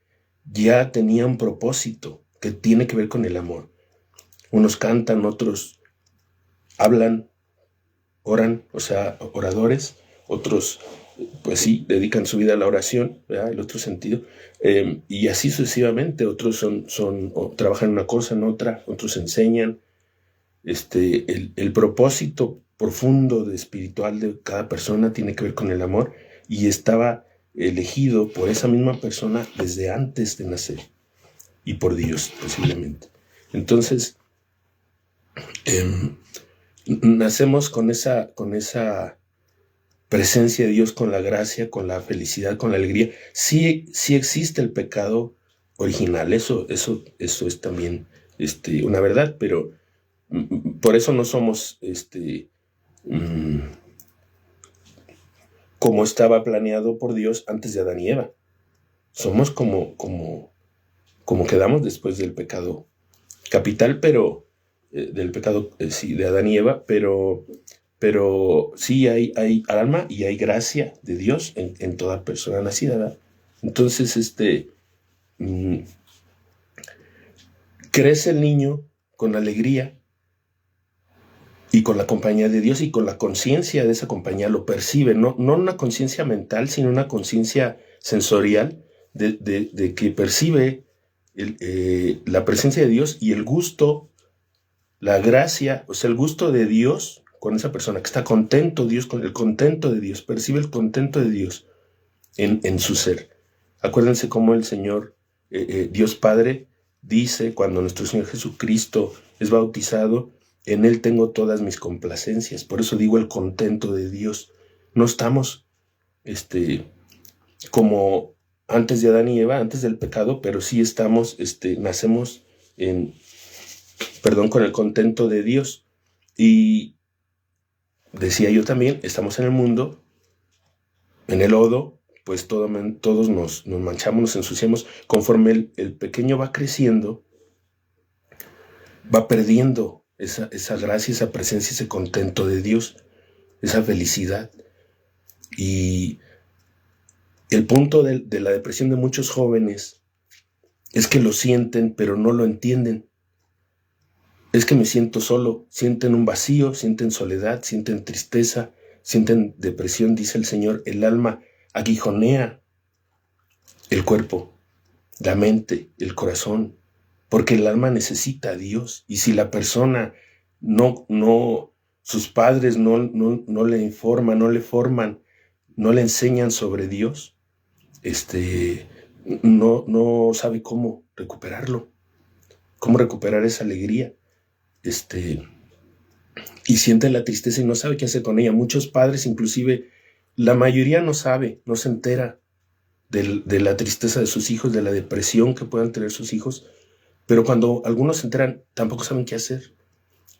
ya tenía un propósito que tiene que ver con el amor. Unos cantan, otros hablan, oran, o sea, oradores, otros, pues sí, dedican su vida a la oración, ¿verdad? El otro sentido, y así sucesivamente. Otros trabajan en una cosa, en otra, otros enseñan. El propósito profundo espiritual de cada persona tiene que ver con el amor, y estaba elegido por esa misma persona desde antes de nacer, y por Dios posiblemente. Entonces, nacemos con esa presencia de Dios, con la gracia, con la felicidad, con la alegría. Sí existe el pecado original, eso es también una verdad, pero por eso no somos como estaba planeado por Dios antes de Adán y Eva. Somos como quedamos después del pecado capital, pero del pecado sí, de Adán y Eva, pero sí hay alma y hay gracia de Dios en toda persona nacida, ¿verdad? Entonces, crece el niño con alegría y con la compañía de Dios, y con la conciencia de esa compañía lo percibe, no una conciencia mental, sino una conciencia sensorial de que percibe la presencia de Dios y el gusto, la gracia, o sea, el gusto de Dios con esa persona, que está contento Dios, con el contento de Dios, percibe el contento de Dios en su ser. Acuérdense cómo el Señor, Dios Padre, dice cuando nuestro Señor Jesucristo es bautizado: en Él tengo todas mis complacencias. Por eso digo el contento de Dios. No estamos como antes de Adán y Eva, antes del pecado, pero sí estamos, nacemos con el contento de Dios. Y decía yo también, estamos en el mundo, en el lodo, pues todos nos manchamos, nos ensuciamos. Conforme el pequeño va creciendo, va perdiendo esa gracia, esa presencia, ese contento de Dios, esa felicidad. Y el punto de la depresión de muchos jóvenes es que lo sienten, pero no lo entienden. Es que me siento solo, sienten un vacío, sienten soledad, sienten tristeza, sienten depresión. Dice el Señor, el alma aguijonea el cuerpo, la mente, el corazón, porque el alma necesita a Dios. Y si la persona sus padres no le informan, no le forman, no le enseñan sobre Dios, no sabe cómo recuperarlo, cómo recuperar esa alegría. Y siente la tristeza y no sabe qué hacer con ella. Muchos padres, inclusive la mayoría, no sabe, no se entera de la tristeza de sus hijos, de la depresión que puedan tener sus hijos, pero cuando algunos se enteran, tampoco saben qué hacer,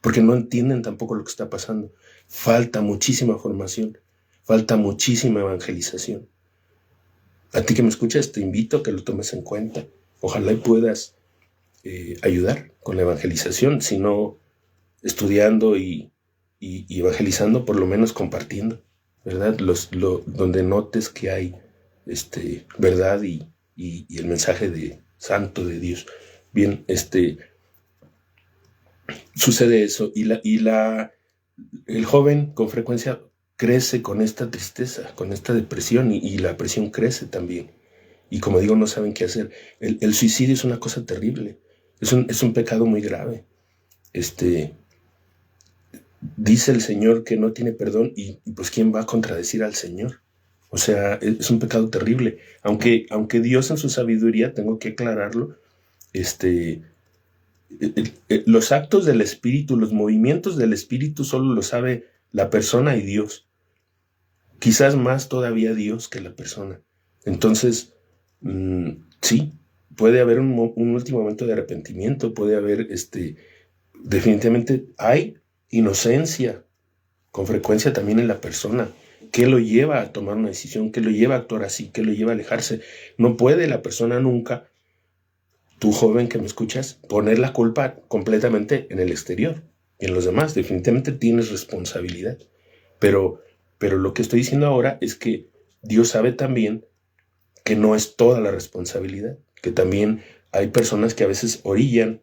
porque no entienden tampoco lo que está pasando. Falta muchísima formación, falta muchísima evangelización. A ti que me escuchas, te invito a que lo tomes en cuenta. Ojalá y puedas ayudar con la evangelización, si no estudiando y evangelizando, por lo menos compartiendo, ¿verdad? Donde notes que hay verdad y el mensaje santo de Dios. Bien, sucede eso, y el joven con frecuencia crece con esta tristeza, con esta depresión, y la presión crece también. Y como digo, no saben qué hacer. El suicidio es una cosa terrible, es un pecado muy grave. Dice el Señor que no tiene perdón, y pues ¿quién va a contradecir al Señor? O sea, es un pecado terrible. Aunque Dios en su sabiduría, tengo que aclararlo, Los actos del Espíritu, los movimientos del Espíritu solo lo sabe la persona y Dios. Quizás más todavía Dios que la persona. Entonces, sí, puede haber un último momento de arrepentimiento, puede haber, definitivamente hay inocencia con frecuencia también en la persona. ¿Qué lo lleva a tomar una decisión? ¿Qué lo lleva a actuar así? ¿Qué lo lleva a alejarse? No puede la persona nunca, tú joven que me escuchas, poner la culpa completamente en el exterior y en los demás. Definitivamente tienes responsabilidad. Pero lo que estoy diciendo ahora es que Dios sabe también que no es toda la responsabilidad, que también hay personas que a veces orillan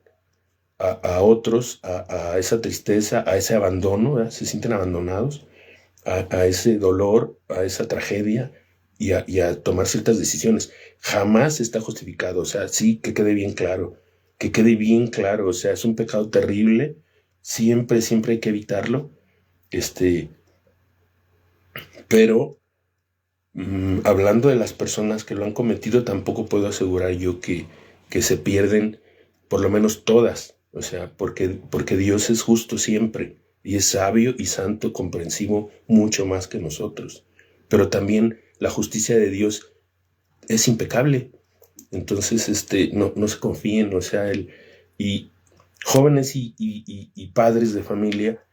a otros a esa tristeza, a ese abandono, ¿verdad? Se sienten abandonados, a ese dolor, a esa tragedia y a tomar ciertas decisiones. Jamás está justificado, o sea, sí, que quede bien claro, o sea, es un pecado terrible, siempre hay que evitarlo, pero hablando de las personas que lo han cometido, tampoco puedo asegurar yo que se pierden, por lo menos todas, o sea, porque Dios es justo siempre, y es sabio y santo, comprensivo, mucho más que nosotros. Pero también la justicia de Dios es impecable. Entonces, no se confíen, o sea, y jóvenes y padres de familia,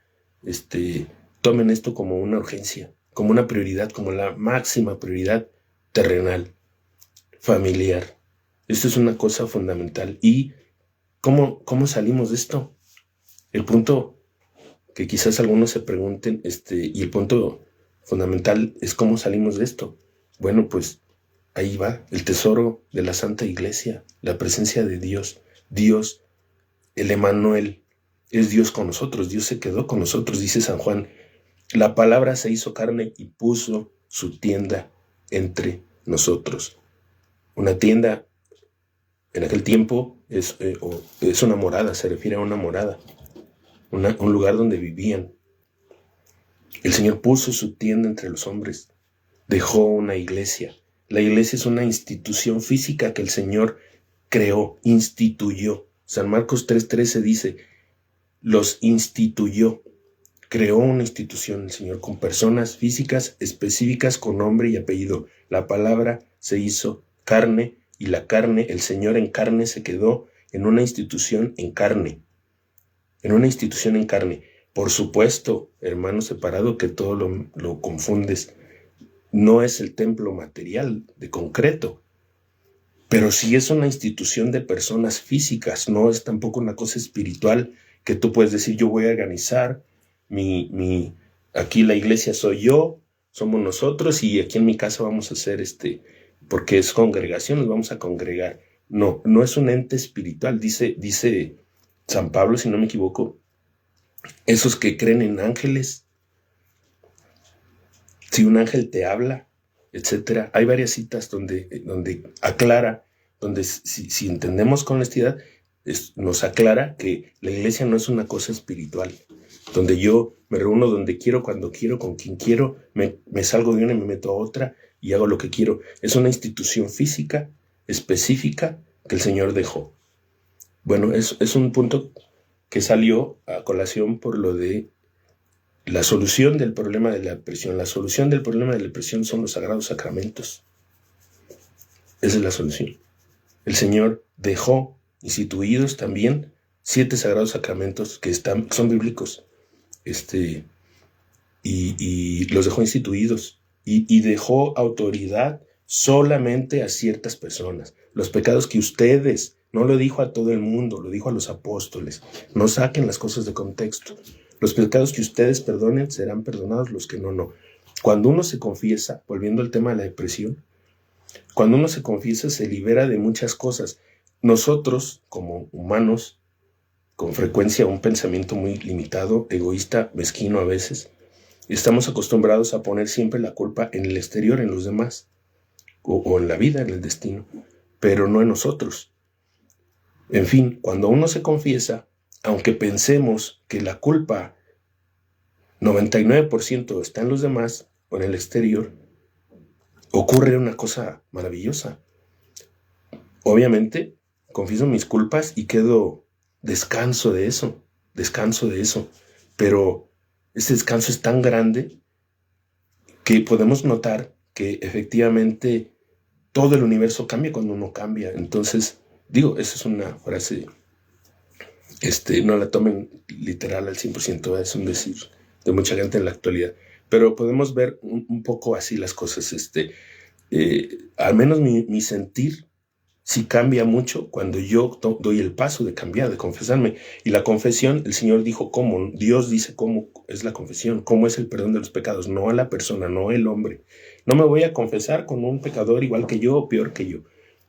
tomen esto como una urgencia, como una prioridad, como la máxima prioridad terrenal, familiar. Esto es una cosa fundamental. ¿Y cómo salimos de esto? El punto que quizás algunos se pregunten, y el punto fundamental es cómo salimos de esto. Bueno, pues ahí va el tesoro de la Santa Iglesia, la presencia de Dios. Dios, el Emmanuel, es Dios con nosotros. Dios se quedó con nosotros, dice San Juan. La palabra se hizo carne y puso su tienda entre nosotros. Una tienda en aquel tiempo es una morada, se refiere a una morada, un lugar donde vivían. El Señor puso su tienda entre los hombres, dejó una iglesia. La iglesia es una institución física que el Señor creó, instituyó. San Marcos 3:13 dice, los instituyó. Creó una institución el Señor con personas físicas específicas con nombre y apellido. La palabra se hizo carne y la carne, el Señor en carne se quedó en una institución en carne. En una institución en carne. Por supuesto, hermano separado, que todo lo confundes. No es el templo material de concreto, pero sí es una institución de personas físicas. No es tampoco una cosa espiritual que tú puedes decir, yo voy a organizar aquí la iglesia soy yo, somos nosotros y aquí en mi casa vamos a hacer porque es congregación, nos vamos a congregar. No es un ente espiritual, dice San Pablo, si no me equivoco, esos que creen en ángeles, si un ángel te habla, etcétera. Hay varias citas donde aclara, donde si entendemos con honestidad, nos aclara que la iglesia no es una cosa espiritual, donde yo me reúno donde quiero, cuando quiero, con quien quiero, me salgo de una y me meto a otra y hago lo que quiero. Es una institución física específica que el Señor dejó. Bueno, es un punto que salió a colación por lo de la solución del problema de la depresión. La solución del problema de la depresión son los sagrados sacramentos. Esa es la solución. El Señor dejó instituidos también 7 sagrados sacramentos que son bíblicos. Y los dejó instituidos. Y dejó autoridad solamente a ciertas personas. Los pecados que ustedes, no lo dijo a todo el mundo, lo dijo a los apóstoles. No saquen las cosas de contexto. Los pecados que ustedes perdonen serán perdonados, los que no. Cuando uno se confiesa, volviendo al tema de la depresión, cuando uno se confiesa se libera de muchas cosas. Nosotros, como humanos, con frecuencia un pensamiento muy limitado, egoísta, mezquino a veces, estamos acostumbrados a poner siempre la culpa en el exterior, en los demás, o en la vida, en el destino, pero no en nosotros. En fin, cuando uno se confiesa, aunque pensemos que la culpa 99% está en los demás o en el exterior, ocurre una cosa maravillosa. Obviamente, confieso mis culpas y quedo descanso de eso, pero ese descanso es tan grande que podemos notar que efectivamente todo el universo cambia cuando uno cambia. Entonces, digo, esa es una frase, no la tomen literal al 100%, es un decir de mucha gente en la actualidad, pero podemos ver un poco así las cosas. Al menos mi sentir sí cambia mucho cuando yo doy el paso de cambiar, de confesarme. Y la confesión, el Señor dijo cómo, Dios dice cómo es la confesión, cómo es el perdón de los pecados, no a la persona, no el hombre. No me voy a confesar con un pecador igual que yo o peor que yo.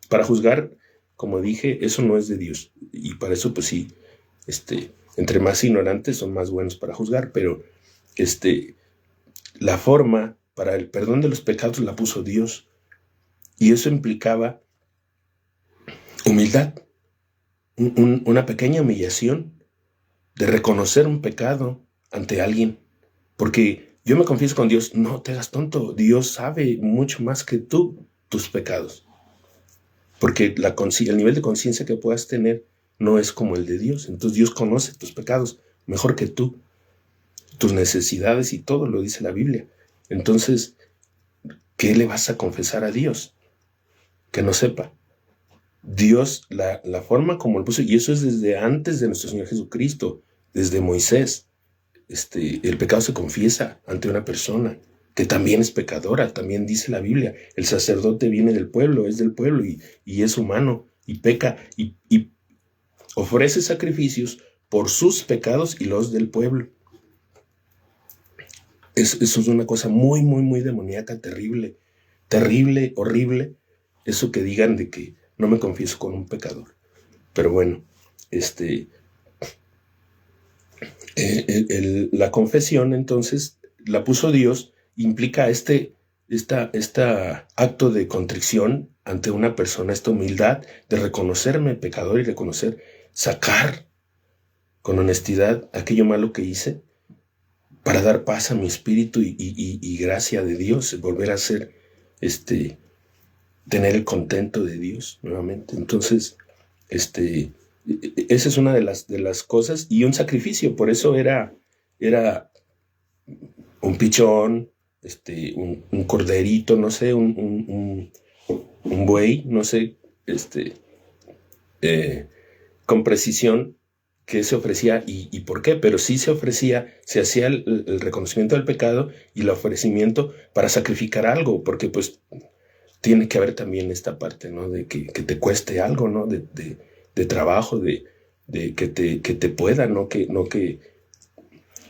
Para juzgar, como dije, eso no es de Dios. Y para eso, pues sí, entre más ignorantes son más buenos para juzgar, pero la forma para el perdón de los pecados la puso Dios. Y eso implicaba humildad, una pequeña humillación de reconocer un pecado ante alguien. Porque yo me confieso con Dios, no te hagas tonto, Dios sabe mucho más que tú tus pecados. Porque el nivel de conciencia que puedas tener no es como el de Dios. Entonces Dios conoce tus pecados mejor que tú, tus necesidades y todo, lo dice la Biblia. Entonces, ¿qué le vas a confesar a Dios? Que no sepa. Dios, la forma como lo puso, y eso es desde antes de nuestro Señor Jesucristo, desde Moisés, el pecado se confiesa ante una persona que también es pecadora, también dice la Biblia, el sacerdote viene del pueblo, es del pueblo y es humano y peca y ofrece sacrificios por sus pecados y los del pueblo. Eso es una cosa muy, muy, muy demoníaca, terrible, horrible, eso que digan de que no me confieso con un pecador. Pero bueno, la confesión entonces la puso Dios, implica este acto de contrición ante una persona, esta humildad de reconocerme pecador y sacar con honestidad aquello malo que hice para dar paz a mi espíritu y gracia de Dios, volver a ser, tener el contento de Dios nuevamente. Entonces, esa es una de las cosas, y un sacrificio. Por eso era un pichón, un corderito, no sé, un buey, no sé, con precisión qué se ofrecía y por qué, pero sí se hacía el reconocimiento del pecado y el ofrecimiento para sacrificar algo, porque pues tiene que haber también esta parte, ¿no? De que te cueste algo, ¿no? De trabajo, de que te pueda, no que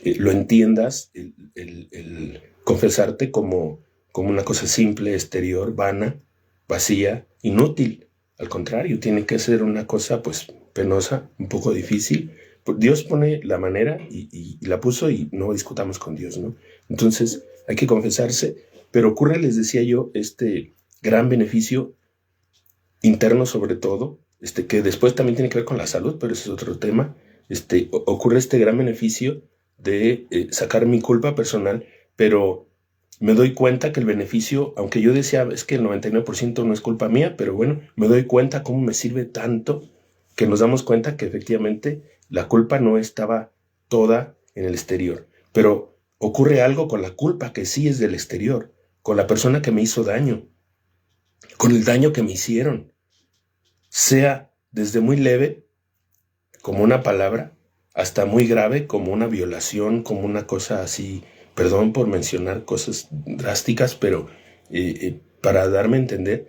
lo entiendas, el confesarte como una cosa simple, exterior, vana, vacía, inútil. Al contrario, tiene que ser una cosa pues penosa, un poco difícil. Dios pone la manera y la puso, y no discutamos con Dios, ¿no? Entonces hay que confesarse, pero ocurre, les decía yo, gran beneficio interno sobre todo, que después también tiene que ver con la salud, pero ese es otro tema. Ocurre este gran beneficio de sacar mi culpa personal, pero me doy cuenta que el beneficio, aunque yo decía, es que el 99% no es culpa mía, pero bueno, me doy cuenta cómo me sirve tanto que nos damos cuenta que efectivamente la culpa no estaba toda en el exterior. Pero ocurre algo con la culpa que sí es del exterior, con la persona que me hizo daño, con el daño que me hicieron, sea desde muy leve, como una palabra, hasta muy grave, como una violación, como una cosa así. Perdón por mencionar cosas drásticas, pero para darme a entender,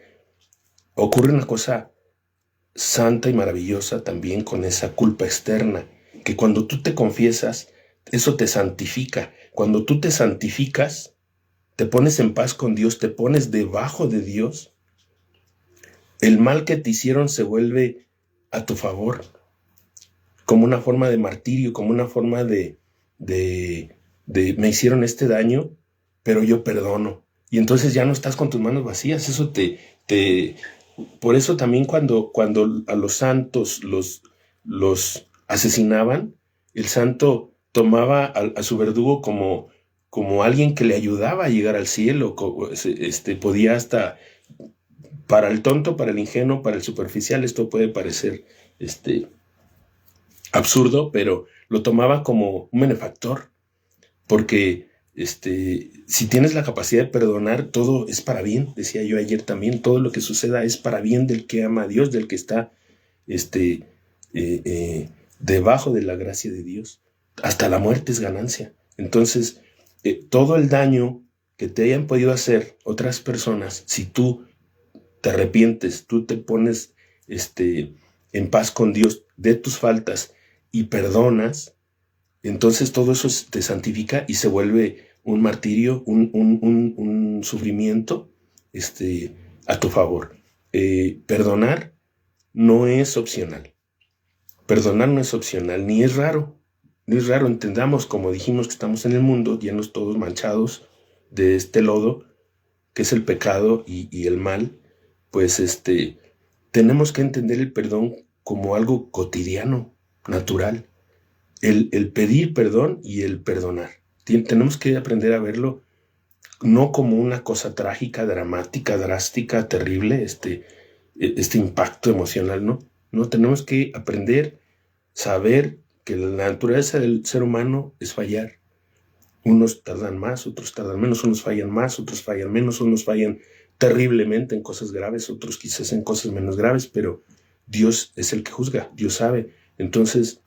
ocurre una cosa santa y maravillosa también con esa culpa externa, que cuando tú te confiesas, eso te santifica. Cuando tú te santificas, te pones en paz con Dios, te pones debajo de Dios, el mal que te hicieron se vuelve a tu favor, como una forma de martirio, como una forma de me hicieron este daño, pero yo perdono. Y entonces ya no estás con tus manos vacías. Eso por eso también cuando a los santos los asesinaban, el santo tomaba a su verdugo como alguien que le ayudaba a llegar al cielo. Podía hasta, para el tonto, para el ingenuo, para el superficial, esto puede parecer absurdo, pero lo tomaba como un benefactor, porque si tienes la capacidad de perdonar, todo es para bien, decía yo ayer también, todo lo que suceda es para bien del que ama a Dios, del que está debajo de la gracia de Dios. Hasta la muerte es ganancia. Entonces, todo el daño que te hayan podido hacer otras personas, si tú te arrepientes, tú te pones en paz con Dios de tus faltas y perdonas, entonces todo eso te santifica y se vuelve un martirio, un sufrimiento a tu favor. Perdonar no es opcional. Perdonar no es opcional, ni es raro. Ni es raro, entendamos, como dijimos, que estamos en el mundo llenos todos manchados de este lodo, que es el pecado y el mal. Pues tenemos que entender el perdón como algo cotidiano, natural. El pedir perdón y el perdonar. Tenemos que aprender a verlo no como una cosa trágica, dramática, drástica, terrible, este impacto emocional, ¿no? No, tenemos que aprender, saber que la naturaleza del ser humano es fallar. Unos tardan más, otros tardan menos, unos fallan más, otros fallan menos, unos fallan terriblemente en cosas graves, otros quizás en cosas menos graves, pero Dios es el que juzga, Dios sabe. Entonces,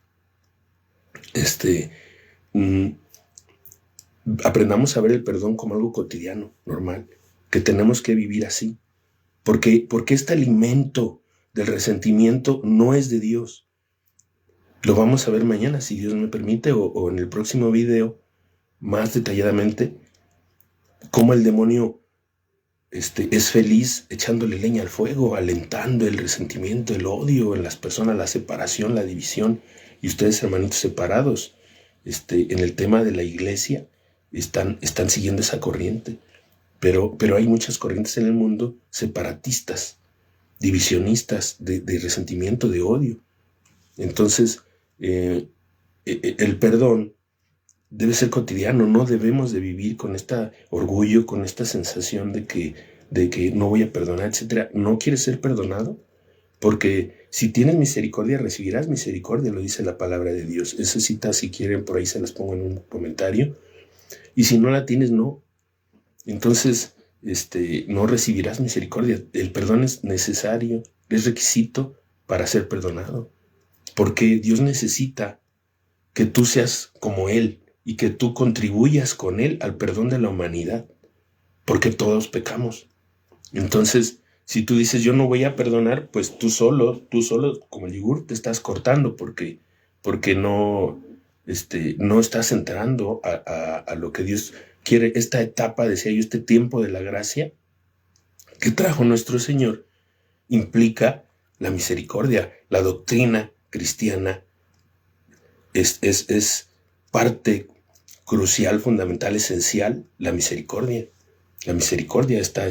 aprendamos a ver el perdón como algo cotidiano, normal, que tenemos que vivir así. Porque este alimento del resentimiento no es de Dios. Lo vamos a ver mañana, si Dios me permite, o en el próximo video, más detalladamente, cómo el demonio es feliz echándole leña al fuego, alentando el resentimiento, el odio en las personas, la separación, la división. Y ustedes, hermanitos separados, en el tema de la iglesia, están siguiendo esa corriente. Pero hay muchas corrientes en el mundo separatistas, divisionistas, de resentimiento, de odio. Entonces, el perdón debe ser cotidiano, no debemos de vivir con este orgullo, con esta sensación de que no voy a perdonar, etc. ¿No quieres ser perdonado? Porque si tienes misericordia, recibirás misericordia, lo dice la palabra de Dios. Esa cita, si quieren, por ahí se las pongo en un comentario. Y si no la tienes, no. Entonces, no recibirás misericordia. El perdón es necesario, es requisito para ser perdonado. Porque Dios necesita que tú seas como Él y que tú contribuyas con Él al perdón de la humanidad. Porque todos pecamos. Entonces, si tú dices, yo no voy a perdonar, pues tú solo, como el yogur, te estás cortando porque no estás entrando a lo que Dios quiere. Esta etapa, decía yo, este tiempo de la gracia que trajo nuestro Señor implica la misericordia. La doctrina cristiana es parte crucial, fundamental, esencial, la misericordia. La misericordia está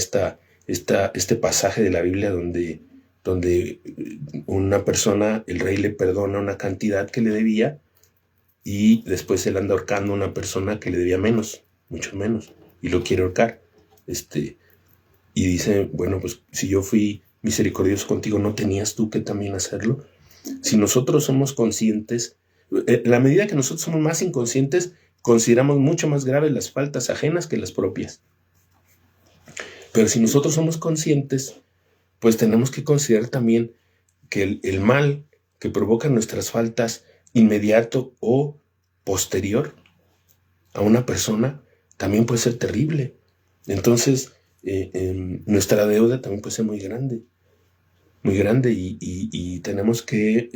este pasaje de la Biblia donde una persona, el rey le perdona una cantidad que le debía y después él anda ahorcando a una persona que le debía menos, mucho menos, y lo quiere ahorcar. Y dice, bueno, pues si yo fui misericordioso contigo, ¿no tenías tú que también hacerlo? Si nosotros somos conscientes, en la medida que nosotros somos más inconscientes, consideramos mucho más graves las faltas ajenas que las propias. Pero si nosotros somos conscientes, pues tenemos que considerar también que el mal que provocan nuestras faltas, inmediato o posterior a una persona, también puede ser terrible. Entonces, nuestra deuda también puede ser muy grande y tenemos que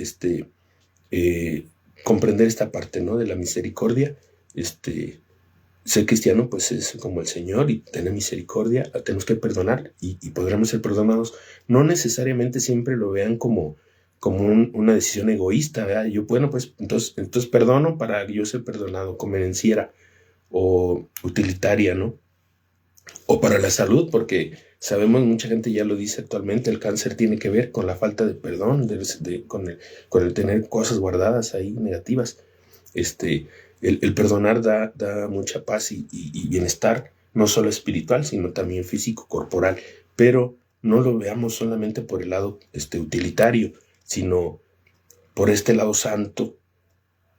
comprender esta parte, ¿no?, de la misericordia. Ser cristiano pues es como el Señor y tener misericordia, tenemos que perdonar y podremos ser perdonados. No necesariamente siempre lo vean como una decisión egoísta, ¿verdad? Yo, bueno, pues entonces perdono para yo ser perdonado, convenenciera o utilitaria, ¿no? O para la salud, porque sabemos, mucha gente ya lo dice actualmente, el cáncer tiene que ver con la falta de perdón, con el tener cosas guardadas ahí negativas. El perdonar da mucha paz y bienestar, no solo espiritual, sino también físico, corporal. Pero no lo veamos solamente por el lado utilitario, sino por este lado santo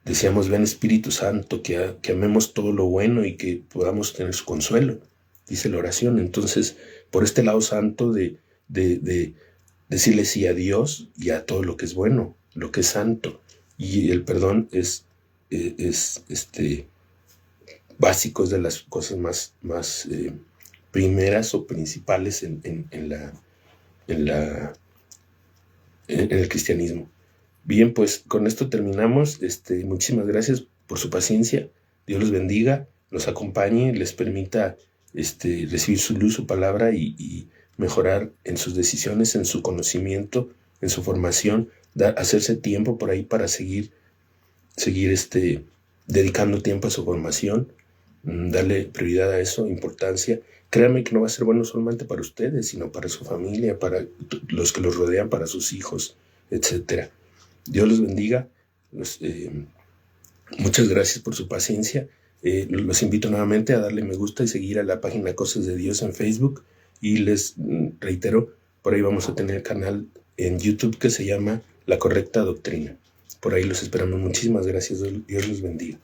decíamos, ven Espíritu Santo, que amemos todo lo bueno y que podamos tener su consuelo, dice la oración. Entonces, por este lado santo de decirle sí a Dios y a todo lo que es bueno, lo que es santo. Y el perdón es básico, es de las cosas más primeras o principales en el cristianismo. Bien, pues con esto terminamos. Muchísimas gracias por su paciencia. Dios los bendiga, los acompañe, les permita recibir su luz, su palabra y mejorar en sus decisiones, en su conocimiento, en su formación, hacerse tiempo por ahí para seguir dedicando tiempo a su formación, darle prioridad a eso, importancia. Créanme que no va a ser bueno solamente para ustedes, sino para su familia, para los que los rodean, para sus hijos, etcétera. Dios los bendiga. Muchas gracias por su paciencia. Los invito nuevamente a darle me gusta y seguir a la página Cosas de Dios en Facebook. Y les reitero, por ahí vamos a tener el canal en YouTube que se llama La Correcta Doctrina. Por ahí los esperamos. Muchísimas gracias. Dios los bendiga.